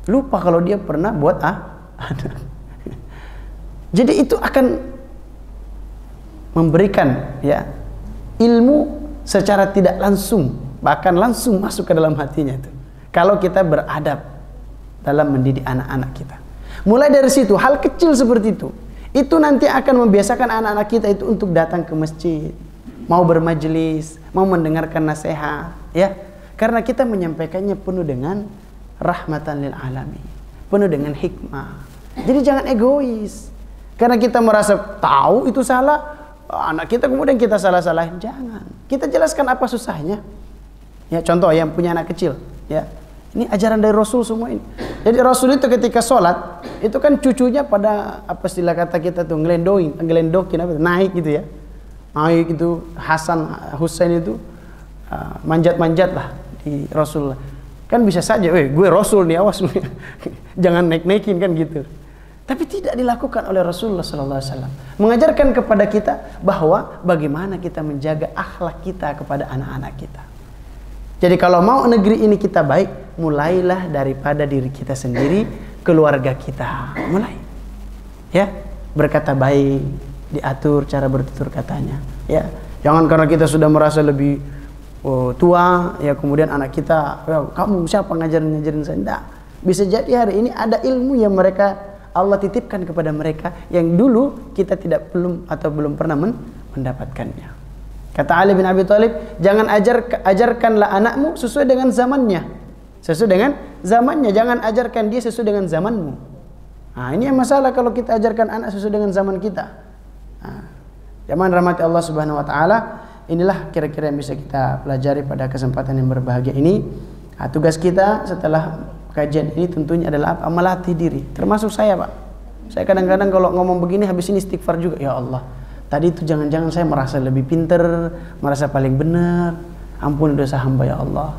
Lupa kalau dia pernah buat anak. Jadi itu akan memberikan ya ilmu secara tidak langsung, bahkan langsung masuk ke dalam hatinya itu. Kalau kita beradab dalam mendidik anak-anak kita. Mulai dari situ, hal kecil seperti itu nanti akan membiasakan anak-anak kita itu untuk datang ke masjid, mau bermajelis, mau mendengarkan nasihat, ya. Karena kita menyampaikannya penuh dengan rahmatan lil alamin, penuh dengan hikmah. Jadi jangan egois. Karena kita merasa tahu itu salah, anak kita kemudian kita salah-salahin. Jangan. Kita jelaskan apa susahnya. Ya, contoh yang punya anak kecil, ya. Ini ajaran dari Rasul semua ini. Jadi Rasul itu ketika sholat, itu kan cucunya pada apa istilah kata kita tuh ngelendokin apa, naik gitu ya. Naik itu Hasan Husain itu manjat-manjat lah di Rasul. Kan bisa saja, gue Rasul nih, awas jangan naik-naikin kan gitu. Tapi tidak dilakukan oleh Rasulullah SAW. Mengajarkan kepada kita bahwa bagaimana kita menjaga akhlak kita kepada anak-anak kita. Jadi kalau mau negeri ini kita baik, mulailah daripada diri kita sendiri, keluarga kita. Mulai. Ya, berkata baik, diatur cara bertutur katanya. Ya, jangan karena kita sudah merasa lebih tua, ya kemudian anak kita, kamu siapa ngajarin saya? Enggak. Bisa jadi hari ini ada ilmu yang Allah titipkan kepada mereka yang dulu kita belum pernah mendapatkannya. Kata Ali bin Abi Thalib, jangan ajarkanlah anakmu sesuai dengan zamannya. Sesuai dengan zamannya, jangan ajarkan dia sesuai dengan zamanmu. Nah, ini yang masalah kalau kita ajarkan anak sesuai dengan zaman kita. Nah, zaman rahmati Allah Subhanahu wa taala, inilah kira-kira yang bisa kita pelajari pada kesempatan yang berbahagia ini. Nah, tugas kita setelah kajian ini tentunya adalah apa? Melatih diri. Termasuk saya, Pak. Saya kadang-kadang kalau ngomong begini habis ini istighfar juga. Ya Allah, tadi itu jangan-jangan saya merasa lebih pinter, merasa paling benar. Ampun dosa hamba ya Allah.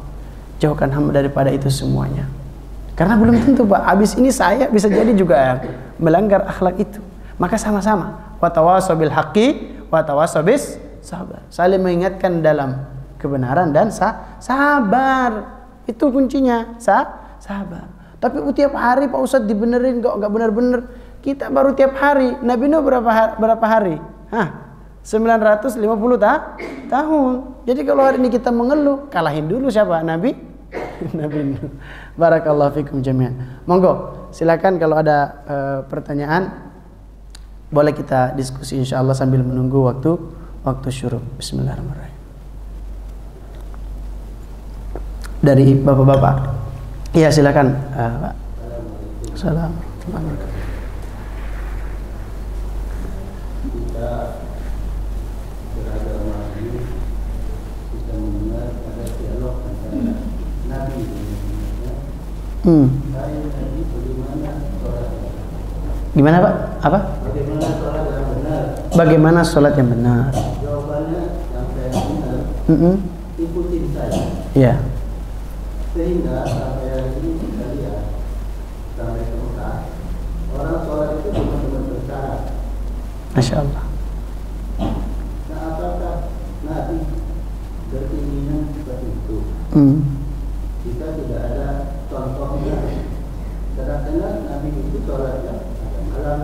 Jauhkan hamba daripada itu semuanya. Karena belum tentu, Pak. Habis ini saya bisa jadi juga melanggar akhlak itu. Maka sama-sama. Wa tawassaw bil haqqi wa tawassaw bis sabar. Saling mengingatkan dalam kebenaran dan sabar. Itu kuncinya. Sabar. Tapi tiap hari Pak Ustadz dibenerin enggak benar-benar. Kita baru tiap hari. Nabi Nuh berapa hari? 950 tahun. Jadi kalau hari ini kita mengeluh, kalahin dulu siapa? Nabi Nuh. Barakallahu fikum jami'an. Monggo, silakan kalau ada pertanyaan boleh kita diskusi insyaallah sambil menunggu waktu syuruk. Bismillahirrahmanirrahim. Dari bapak-bapak. Iya, silakan, Pak. Assalamualaikum warahmatullahi wabarakatuh. Kita beragama ini, kita mendengar ada dialog antara Nabi dan saya tadi bagaimana sholat? Gimana, Pak? Apa? Bagaimana sholat yang benar? Bagaimana sholat yang benar? Jawabannya yang saya dengar, ikutin saya. Iya. Sehingga sampai hari ini kita lihat sampai ke Mekah, orang sholat itu benar-benar bersyarat. Masya Allah. Nah, apakah Nabi berkeinginan seperti itu? Kita tidak ada contohnya. Kadang-kadang Nabi itu sholatnya pada malam,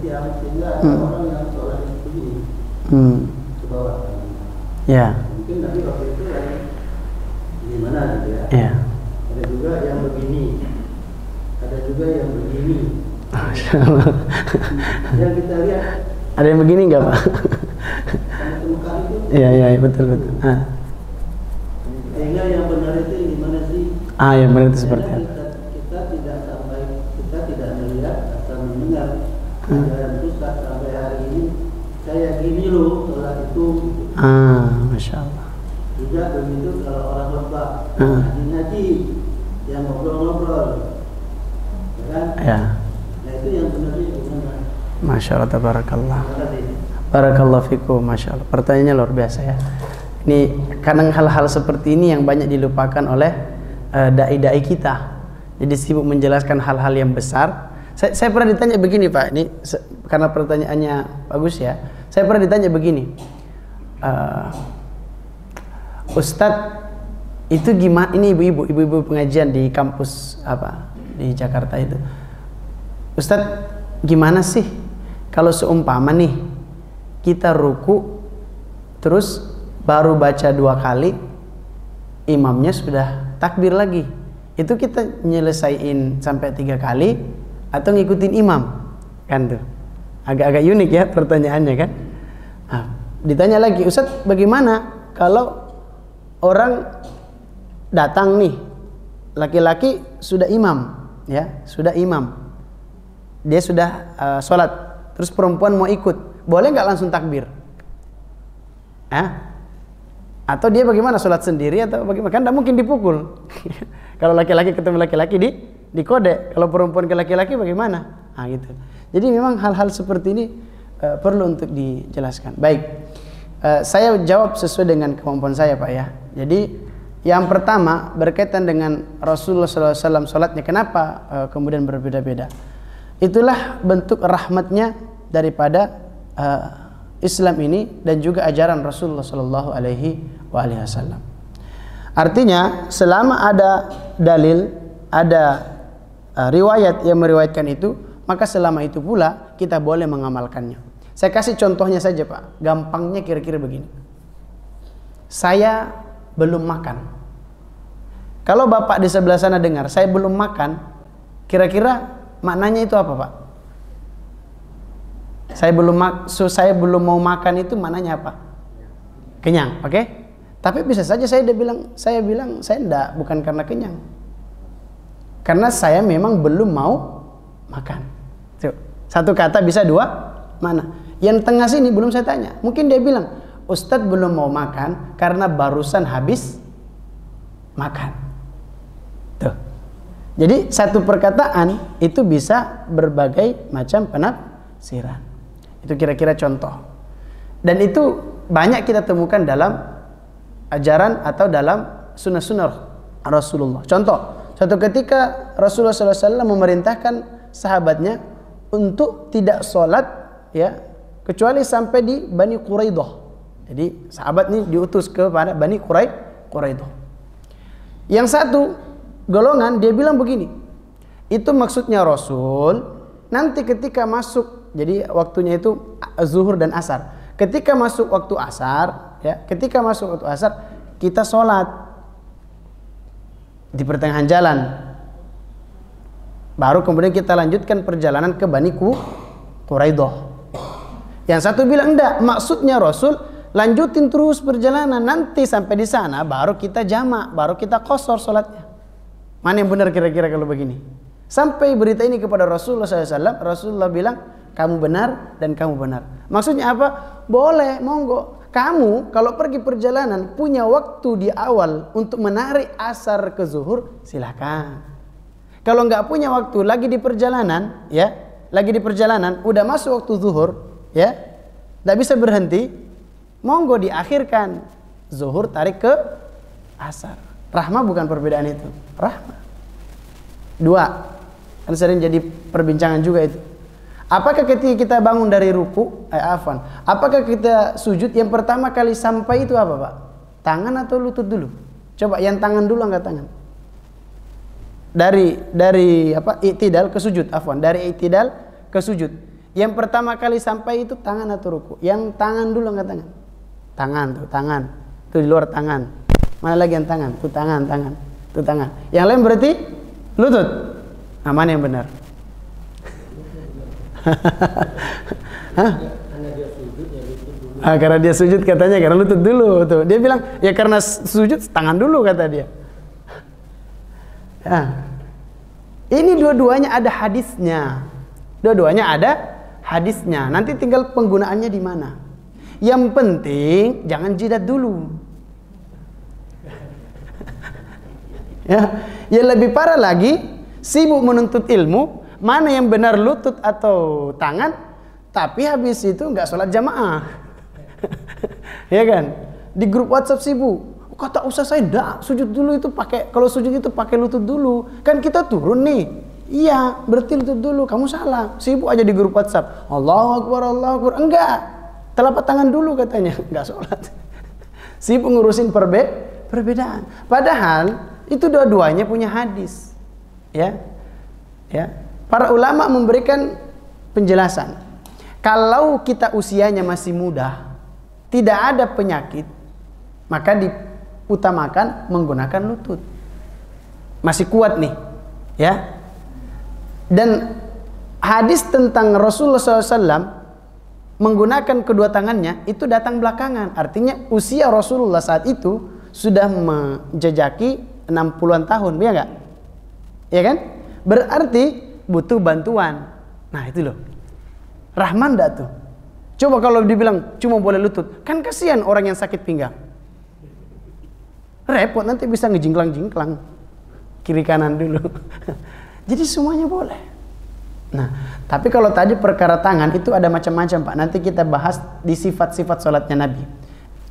siang, sehingga ada orang yang sholat itu begini ke bawah. Ya. Mungkin Nabi waktu itu yang gimana gitu ya. Ya. Ada juga yang begini, ada juga yang begini. Yang kita lihat. Ada yang begini nggak Pak? Sama Mekah itu. Iya betul. Sehingga yang benar itu gimana sih? Yang benar itu seperti apa? Kita tidak melihat atau mendengar ajaran Ustaz sampai hari ini kayak gini loh sholat itu. Masya Allah. Juga begitu kalau orang khotbah ngaji yang ngobrol-ngobrol, ya kan? Ya. Nah itu yang benarnya gimana? Masya Allah, tabarakallah. Barakallahu fikum, Masya Allah. Pertanyaannya luar biasa ya. Ini kadang hal-hal seperti ini yang banyak dilupakan oleh dai-dai kita. Jadi sibuk menjelaskan hal-hal yang besar. Saya pernah ditanya begini Pak, ini karena pertanyaannya bagus ya. Saya pernah ditanya begini, Ustadz itu gimana? Ini ibu-ibu pengajian di kampus apa di Jakarta itu. Ustadz gimana sih kalau seumpama nih kita ruku terus baru baca 2 kali, imamnya sudah takbir lagi, itu kita nyelesain sampai 3 kali atau ngikutin imam? Kan tuh agak-agak unik ya pertanyaannya kan. Nah, ditanya lagi, Ustadz bagaimana kalau orang datang nih, laki-laki sudah imam ya, sudah imam, dia sudah sholat, terus perempuan mau ikut, boleh nggak langsung takbir? Atau dia bagaimana, sholat sendiri atau bagaimana? Kan tidak mungkin dipukul. Kalau laki-laki ketemu laki-laki di kode, kalau perempuan ke laki-laki bagaimana? Gitu. Jadi memang hal-hal seperti ini perlu untuk dijelaskan. Baik, saya jawab sesuai dengan kemampuan saya Pak ya. Jadi yang pertama berkaitan dengan Rasulullah SAW sholatnya, kenapa kemudian berbeda-beda? Itulah bentuk rahmatnya daripada Islam ini dan juga ajaran Rasulullah SAW. Artinya selama ada dalil, ada riwayat yang meriwayatkan itu, maka selama itu pula kita boleh mengamalkannya. Saya kasih contohnya saja Pak, gampangnya kira-kira begini. Saya belum makan. Kalau Bapak di sebelah sana dengar saya belum makan, kira-kira maknanya itu apa Pak? Saya belum mau makan itu maknanya apa? Kenyang, oke? Tapi bisa saja saya bilang saya enggak, bukan karena kenyang. Karena saya memang belum mau makan. Satu kata bisa 2 mana? Yang tengah sini belum saya tanya. Mungkin dia bilang, Ustadz belum mau makan karena barusan habis makan. Tuh. Jadi satu perkataan itu bisa berbagai macam penafsiran. Itu kira-kira contoh. Dan itu banyak kita temukan dalam ajaran atau dalam sunnah-sunnah Rasulullah. Contoh, suatu ketika Rasulullah SAW memerintahkan sahabatnya untuk tidak sholat ya kecuali sampai di Bani Quraidah. Jadi sahabat ini diutus kepada Bani Quraidah. Yang satu golongan dia bilang begini, itu maksudnya Rasul nanti ketika masuk, jadi waktunya itu zuhur dan asar. Ketika masuk waktu asar, ya, ketika masuk waktu asar kita sholat di pertengahan jalan. Baru kemudian kita lanjutkan perjalanan ke Bani Quraidah. Yang satu bilang enggak, maksudnya Rasul lanjutin terus perjalanan, nanti sampai di sana baru kita jamak, baru kita qashar sholatnya. Mana yang benar kira-kira kalau begini? Sampai berita ini kepada Rasulullah SAW, Rasulullah bilang kamu benar dan kamu benar. Maksudnya apa? Boleh, monggo. Kamu kalau pergi perjalanan punya waktu di awal untuk menarik asar ke zuhur, silakan. Kalau nggak punya waktu, lagi di perjalanan, ya, lagi di perjalanan, udah masuk waktu zuhur, ya, nggak bisa berhenti, monggo diakhirkan zuhur tarik ke asar. Rahmah bukan perbedaan itu, rahmah. 2, kan sering jadi perbincangan juga itu. Apakah ketika kita bangun dari ruku, apakah kita sujud yang pertama kali sampai itu apa Pak? Tangan atau lutut dulu? Coba yang tangan dulu, angkat tangan. Dari apa? I'tidal ke sujud, dari i'tidal ke sujud. Yang pertama kali sampai itu tangan atau ruku? Yang tangan dulu, angkat tangan. Tangan tuh, tangan. Tuh di luar tangan. Mana lagi yang tangan? Tuh tangan, tangan. Tuh tangan. Yang lain berarti lutut. Nah, mana yang benar? Hah? Karena dia sujud katanya, karena lutut dulu tuh. Dia bilang ya karena sujud tangan dulu kata dia. Ya. Ini dua-duanya ada hadisnya. Dua-duanya ada hadisnya. Nanti tinggal penggunaannya di mana. Yang penting jangan jidat dulu. Ya, yang lebih parah lagi, sibuk menuntut ilmu, mana yang benar lutut atau tangan, tapi habis itu nggak sholat jamaah. Ya kan? Di grup WhatsApp sibuk. Kata usah saya enggak, sujud dulu itu pakai, kalau sujud itu pakai lutut dulu. Kan kita turun nih. Iya, berarti lutut dulu. Kamu salah. Sibuk aja di grup WhatsApp. Allahu Akbar, Allahu Akbar. Enggak. Telapak tangan dulu katanya, enggak sholat. Sibuk ngurusin perbedaan. Padahal itu dua-duanya punya hadis. Ya. Ya. Para ulama memberikan penjelasan. Kalau kita usianya masih muda, tidak ada penyakit, maka diutamakan menggunakan lutut. Masih kuat nih, ya. Dan hadis tentang Rasulullah SAW menggunakan kedua tangannya itu datang belakangan. Artinya usia Rasulullah saat itu sudah menjejaki 60-an tahun, ya enggak? Ya kan? Berarti butuh bantuan. Nah, itu loh. Rahman enggak tuh? Coba kalau dibilang cuma boleh lutut, kan kasihan orang yang sakit pinggang. Repot, nanti bisa ngejingklang-jingklang kiri kanan dulu. Jadi semuanya boleh. Nah, tapi kalau tadi perkara tangan itu ada macam-macam, Pak. Nanti kita bahas di sifat-sifat sholatnya Nabi.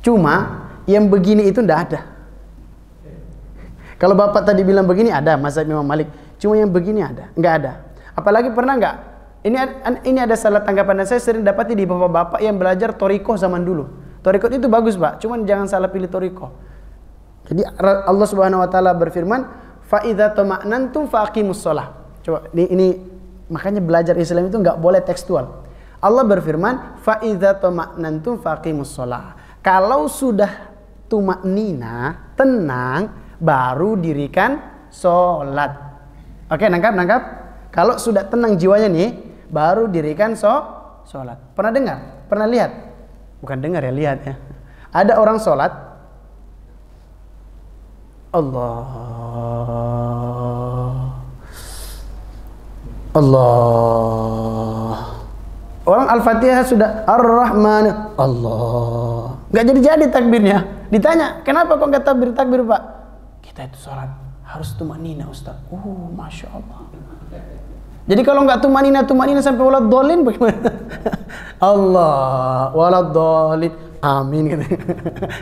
Cuma yang begini itu enggak ada. Kalau Bapak tadi bilang begini ada, mazhab Imam Malik. Cuma yang begini ada, enggak ada. Apalagi pernah enggak? Ini ada salah tanggapan, dan saya sering dapati di bapak-bapak yang belajar toriko zaman dulu. Toriko itu bagus, Pak. Cuman jangan salah pilih toriko. Jadi Allah Subhanahu Wa Taala berfirman, fa idza tama'nantum faqimus shalah. Coba ini makanya belajar Islam itu enggak boleh tekstual. Allah berfirman, fa idza tama'nantum faqimus shalah. Kalau sudah tumaknina, tenang, baru dirikan sholat. Oke, nangkap? Kalau sudah tenang jiwanya nih, baru dirikan sholat. Pernah dengar? Pernah lihat? Bukan dengar ya, lihat ya. Ada orang sholat, Allah. Orang Al-Fatihah sudah Ar-Rahman, Allah. Nggak jadi takbirnya. Ditanya, kenapa kok nggak takbir, Pak? Kita itu sholat harus tumanina, Ustaz. Masya Allah. Jadi kalau nggak tumanina sampai waladhdallin bagaimana? Allah waladhdallin, amin gitu.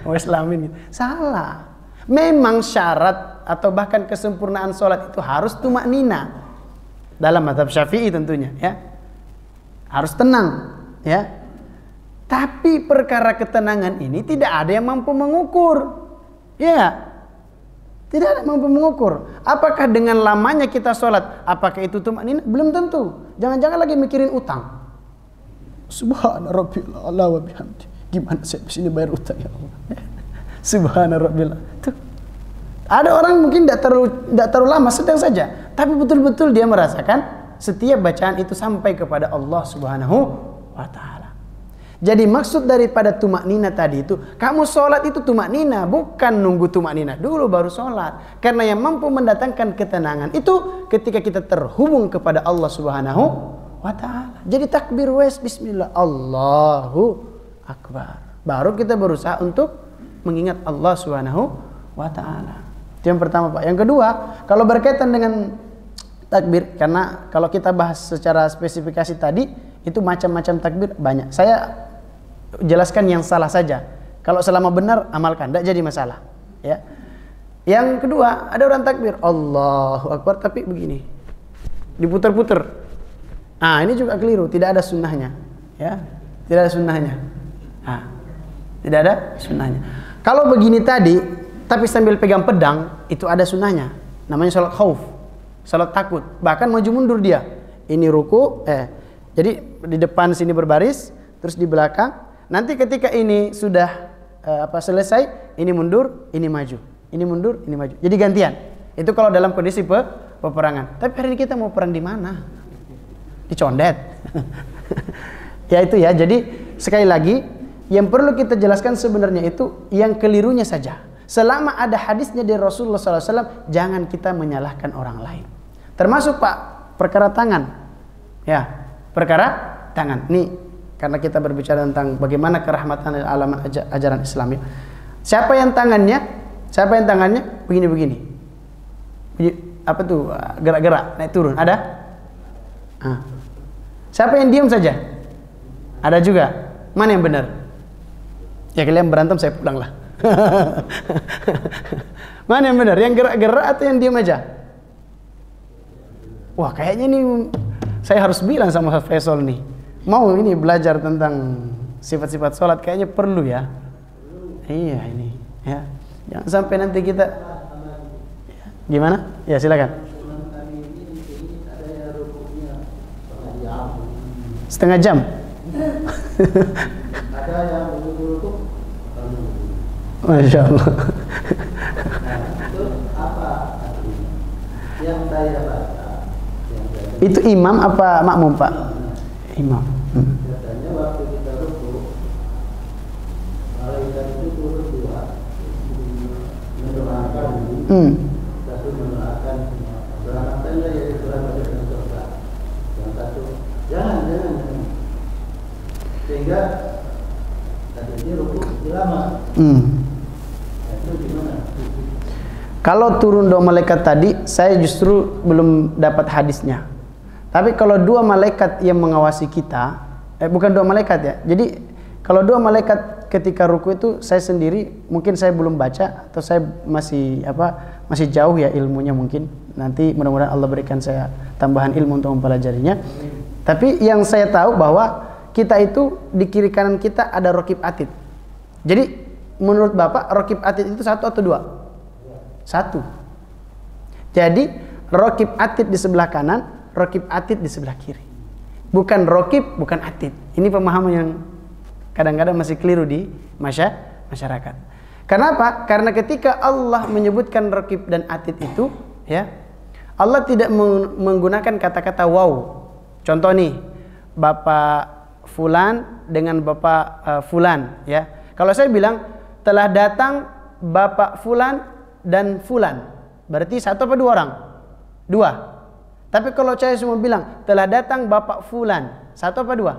Waslamin gitu. Salah. Memang syarat atau bahkan kesempurnaan sholat itu harus tumanina. Dalam mazhab Syafi'i tentunya, ya. Harus tenang, ya. Tapi perkara ketenangan ini tidak ada yang mampu mengukur. Ya. Tidak ada yang mampu mengukur. Apakah dengan lamanya kita sholat, apakah itu tumanina? Belum tentu. Jangan-jangan lagi mikirin utang. Subhana rabbil a'la wa bihamdi. Gimana saya di sini bayar utang, ya Allah? Subhana rabbil. Tuh. Ada orang mungkin tidak terlalu lama, sedang saja, tapi betul-betul dia merasakan setiap bacaan itu sampai kepada Allah Subhanahu wa Ta'ala. Jadi maksud daripada tumaknina tadi itu, kamu sholat itu tumaknina, bukan nunggu tumaknina dulu baru sholat. Karena yang mampu mendatangkan ketenangan itu ketika kita terhubung kepada Allah Subhanahu wa Ta'ala. Jadi takbir wes, bismillah, Allahu Akbar. Baru kita berusaha untuk mengingat Allah Subhanahu wa Ta'ala. Itu yang pertama, Pak. Yang kedua, kalau berkaitan dengan takbir, karena kalau kita bahas secara spesifikasi tadi, itu macam-macam takbir banyak. Saya jelaskan yang salah saja. Kalau selama benar, amalkan, tidak jadi masalah. Ya. Yang kedua, ada orang takbir Allahu Akbar tapi begini, diputer-puter. Nah, ini juga keliru, tidak ada sunnahnya. Ya, tidak ada sunnahnya. Nah, tidak ada sunnahnya. Kalau begini tadi, tapi sambil pegang pedang, itu ada sunnahnya. Namanya salat khauf, salat takut. Bahkan maju mundur dia. Ini ruku, Jadi di depan sini berbaris, terus di belakang. Nanti ketika ini sudah selesai, ini mundur, ini maju. Ini mundur, ini maju. Jadi gantian. Itu kalau dalam kondisi peperangan. Tapi hari ini kita mau perang di mana? Di Condet. Ya itu ya. Jadi sekali lagi, yang perlu kita jelaskan sebenarnya itu yang kelirunya saja. Selama ada hadisnya dari Rasulullah SAW, jangan kita menyalahkan orang lain. Termasuk Pak, perkara tangan. Ya. Perkara tangan. Nih, karena kita berbicara tentang bagaimana kerahmatan alamat ajaran Islam. Siapa yang tangannya? Siapa yang tangannya? Begini-begini. Apa tuh? Gerak-gerak, naik turun. Ada? Siapa yang diam saja? Ada juga. Mana yang benar? Ya kalian berantem, saya pulang lah. Mana yang benar? Yang gerak-gerak atau yang diam aja? Wah, kayaknya ini saya harus bilang sama Faisal nih, mau ini belajar tentang sifat-sifat sholat, kayaknya perlu ya. Iya ini ya, jangan sampai nanti kita gimana? Ya silakan. Setengah jam. Ada yang begitu Masya Allah. Itu apa artinya? Yang saya baca. Itu imam apa makmum Pak? Imam. Katanya waktu kita rukuk, malaikat itu turun dua, mendoakan, satu mendoakan, berangkatlah ya berangkat dengan surga. Yang satu, jangan. Sehingga tadi rukuk lama. Itu gimana? Kalau turun dua malaikat tadi, saya justru belum dapat hadisnya. Tapi kalau dua malaikat yang mengawasi kita, bukan dua malaikat ya. Jadi kalau dua malaikat ketika ruku itu saya sendiri, mungkin saya belum baca atau saya masih jauh ya ilmunya mungkin. Nanti mudah-mudahan Allah berikan saya tambahan ilmu untuk mempelajarinya. Tapi yang saya tahu bahwa kita itu di kiri kanan kita ada raqib atid. Jadi menurut Bapak raqib atid itu satu atau dua? Satu. Jadi raqib atid di sebelah kanan, raqib atid di sebelah kiri. Bukan raqib, bukan atid. Ini pemahaman yang kadang-kadang masih keliru di masyarakat. Kenapa? Karena ketika Allah menyebutkan raqib dan atid itu, ya, Allah tidak menggunakan kata-kata waw. Contoh nih, Bapak Fulan dengan Bapak Fulan, ya. Kalau saya bilang telah datang Bapak Fulan dan Fulan, berarti satu apa dua orang? Dua. Tapi kalau saya cuma bilang telah datang Bapak Fulan, satu apa dua?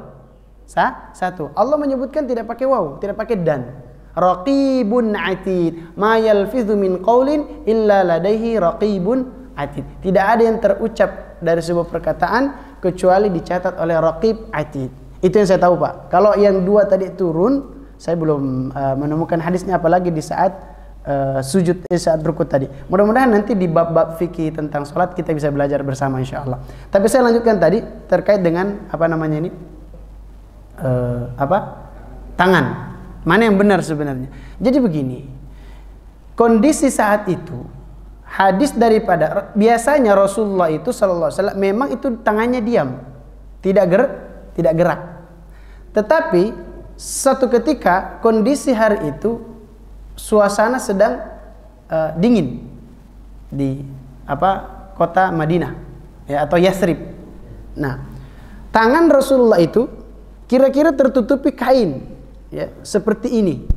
Satu. Allah menyebutkan tidak pakai waw, tidak pakai dan. Raqibun atid, ma yalfidhu min qaulin illa ladaihi raqibun atid. Tidak ada yang terucap dari sebuah perkataan kecuali dicatat oleh raqib atid. Itu yang saya tahu Pak. Kalau yang dua tadi turun, saya belum menemukan hadisnya, apalagi di saat sujud saat rukuk tadi. Mudah-mudahan nanti di bab-bab fikih tentang sholat kita bisa belajar bersama insyaallah. Tapi saya lanjutkan tadi terkait dengan apa namanya ini tangan. Mana yang benar sebenarnya? Jadi begini, kondisi saat itu hadis daripada biasanya Rasulullah itu sallallahu alaihi wasallam memang itu tangannya diam, tidak gerak. Tetapi satu ketika kondisi hari itu suasana sedang dingin di kota Madinah ya, atau Yathrib. Nah, tangan Rasulullah itu kira-kira tertutupi kain ya, seperti ini.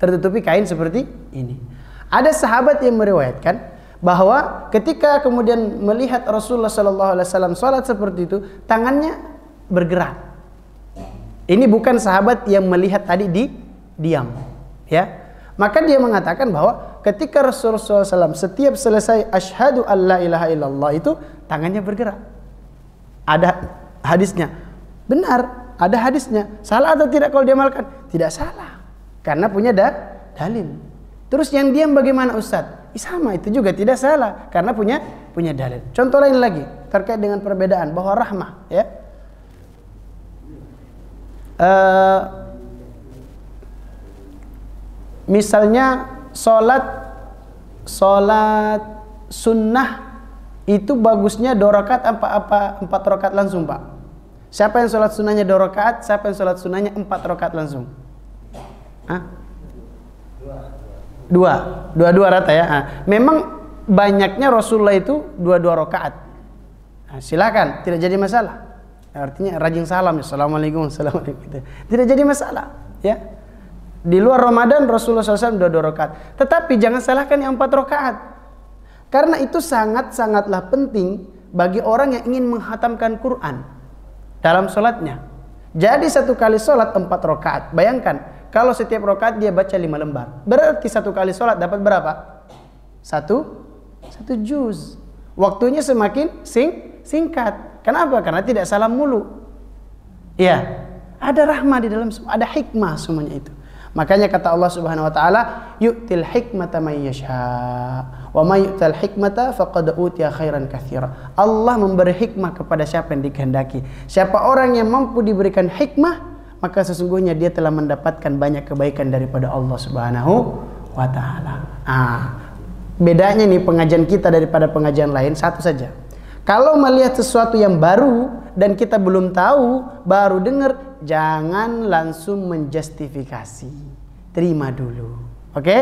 Tertutupi kain seperti ini. Ada sahabat yang meriwayatkan bahwa ketika kemudian melihat Rasulullah sallallahu alaihi wasallam salat seperti itu, tangannya bergerak. Ini bukan sahabat yang melihat tadi diam ya. Maka dia mengatakan bahwa ketika Rasulullah SAW setiap selesai asyhadu alla ilaha illallah itu tangannya bergerak. Ada hadisnya. Benar, ada hadisnya. Salah atau tidak kalau dia diamalkan? Tidak salah. Karena punya dalil. Terus yang diam bagaimana Ustaz? Sama, itu juga tidak salah karena punya dalil. Contoh lain lagi terkait dengan perbedaan bahwa rahmah ya. Misalnya sholat sunnah itu bagusnya 2 rakaat apa 4 rakaat langsung Pak. Siapa yang sholat sunnahnya 2 rakaat? Siapa yang sholat sunnahnya 4 rakaat langsung? Hah? Dua rata ya. Memang banyaknya Rasulullah itu 2 rakaat. Silakan, tidak jadi masalah. Artinya rajin salam, assalamualaikum, assalamualaikum. Tidak jadi masalah, ya. Di luar Ramadan Rasulullah SAW 2 rakaat. Tetapi jangan salahkan yang 4 rakaat. Karena itu sangat-sangatlah penting bagi orang yang ingin menghatamkan Quran dalam sholatnya. Jadi 1 kali sholat 4 rakaat. Bayangkan kalau setiap rakaat dia baca 5 lembar. Berarti 1 kali sholat dapat berapa? 1 juz. Waktunya semakin singkat. Kenapa? Karena tidak salam mulu. Ya, ada rahmah di dalam, ada hikmah semuanya itu. Makanya kata Allah Subhanahu wa taala, yu'til hikmata may yasha wa may yu'tal hikmata faqad utiya khairan katsira. Allah memberi hikmah kepada siapa yang dikehendaki. Siapa orang yang mampu diberikan hikmah, maka sesungguhnya dia telah mendapatkan banyak kebaikan daripada Allah Subhanahu wa taala. Bedanya nih pengajian kita daripada pengajian lain satu saja. Kalau melihat sesuatu yang baru dan kita belum tahu, baru dengar, jangan langsung menjustifikasi. Terima dulu. Oke?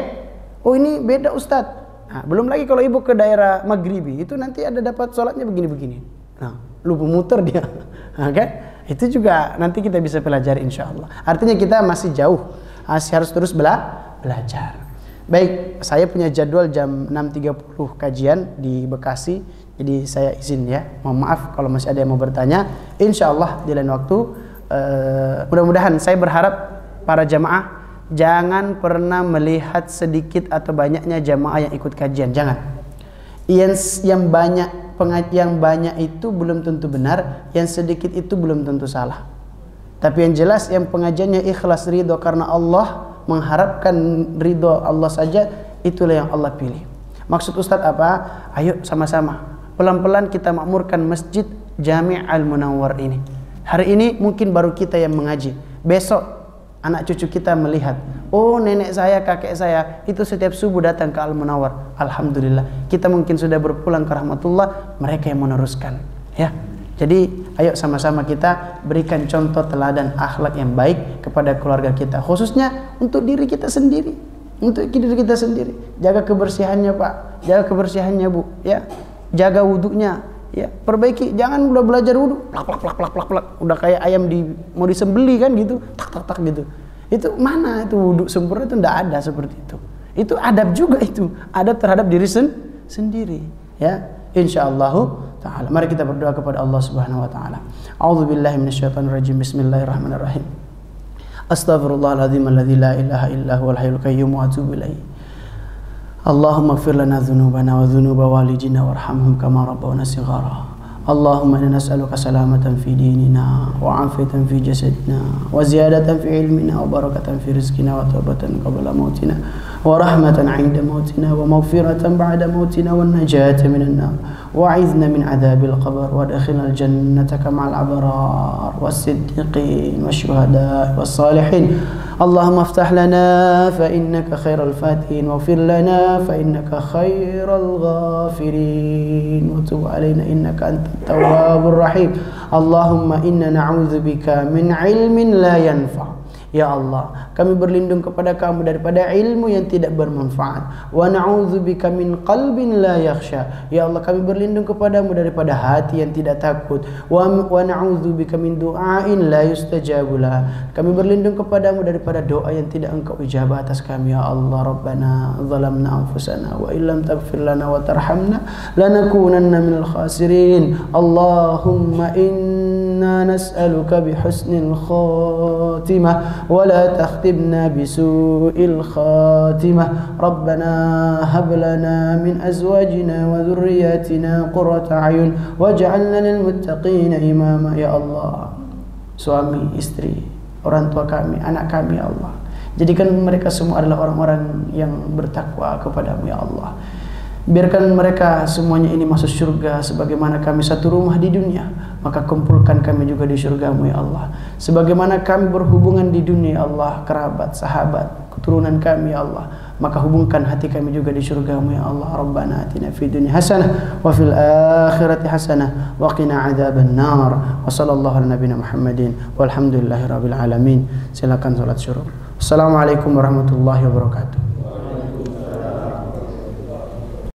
Oh ini beda Ustadz. Belum lagi kalau ibu ke daerah Maghribi, itu nanti ada dapat sholatnya begini-begini. Lupa muter dia. Oke? Itu juga nanti kita bisa pelajari insya Allah. Artinya kita masih jauh. Harus terus belajar. Baik, saya punya jadwal jam 6.30 kajian di Bekasi. Jadi saya izin ya, mohon maaf kalau masih ada yang mau bertanya. Insya Allah di lain waktu, mudah-mudahan saya berharap para jamaah jangan pernah melihat sedikit atau banyaknya jamaah yang ikut kajian. Jangan. Yang banyak itu belum tentu benar, yang sedikit itu belum tentu salah. Tapi yang jelas yang pengajiannya ikhlas ridho karena Allah, mengharapkan ridho Allah saja, itulah yang Allah pilih. Maksud Ustadz apa? Ayo sama-sama pelan-pelan kita makmurkan Masjid Jami' Al-Munawwar ini. Hari ini mungkin baru kita yang mengaji. Besok anak cucu kita melihat, oh nenek saya, kakek saya itu setiap subuh datang ke Al-Munawwar. Alhamdulillah. Kita mungkin sudah berpulang ke rahmatullah, mereka yang meneruskan. Ya. Jadi ayo sama-sama kita berikan contoh teladan akhlak yang baik kepada keluarga kita, khususnya untuk diri kita sendiri. Untuk diri kita sendiri. Jaga kebersihannya Pak, jaga kebersihannya Bu, ya. Jaga wudunya, ya. Perbaiki, jangan udah belajar wudu, plak, udah kayak ayam mau disembeli kan gitu, tak gitu. Itu mana itu wudu sempurna, itu enggak ada seperti itu. Itu adab juga itu, adab terhadap diri sendiri, ya. Insyaallah ta'ala. Mari kita berdoa kepada Allah Subhanahu wa taala. A'udzubillahi minasyaitonirrajim. Bismillahirrahmanirrahim. Astaghfirullahaladzim alladzi la ilaha illa huwal hayyul qayyum wa atubu ilaihi. Allahumma ighfir lana dhunubana wa dhunuba walidina warhamhum kama rabbawna shighara. Allahumma inna nas'aluka salamatan fi dinina wa afiyatan fi jasadina wa ziyadatan fi ilmina wa barakatan fi rizqina wa taubatan qabla mautina wa rahmatan 'inda mautina wa maghfiratan ba'da mautina wa najatan minan nar wa 'idzna min 'adzabil qabr wa adkhilna al-jannata ma'al abrar was-siddiqin wasyuhada was-salihin. Allahumma iftah lana fa innaka khairal fatihin waghfir lana fa innaka khairal ghafirin wa tub 'alaina innaka antat tawwabur rahim. Allahumma inna na'udzubika min 'ilmin la yanfa'. Ya Allah, kami berlindung kepada Kamu daripada ilmu yang tidak bermanfaat. Wa na'udzubika min qalbin la yakhsha. Ya Allah, kami berlindung kepadamu daripada hati yang tidak takut. Wa na'udzubika min du'ain la yustajabu lah. Kami berlindung kepadamu daripada doa yang tidak Engkau ijabah atas kami. Ya Allah, Rabbana zalamna anfusana wa illam taghfir lana wa tarhamna lanakunanna minal khasirin. Allahumma inna nas'aluka bihusnil khatimah ولا تختمنا بسوء الخاتمة ربنا هب لنا من أزواجنا وذرياتنا قرة أعين واجعلنا للمتقين إماما. Ya Allah, suami, istri, orang tua kami, anak kami, ya Allah, jadikan mereka semua adalah orang-orang yang bertakwa kepadamu, ya Allah. Biarkan mereka semuanya ini masuk surga sebagaimana kami satu rumah di dunia, maka kumpulkan kami juga di surgamu, ya Allah. Sebagaimana kami berhubungan di dunia, ya Allah, kerabat, sahabat, keturunan kami ya Allah, maka hubungkan hati kami juga di surga-Mu ya Allah. Rabbana atina fid dunya hasanah wa fil akhirati hasanah wa qina adzabannar. Wa sallallahu ala nabiyina Muhammadin walhamdulillahirabbil alamin. Silakan salat syukur. Assalamualaikum warahmatullahi wabarakatuh.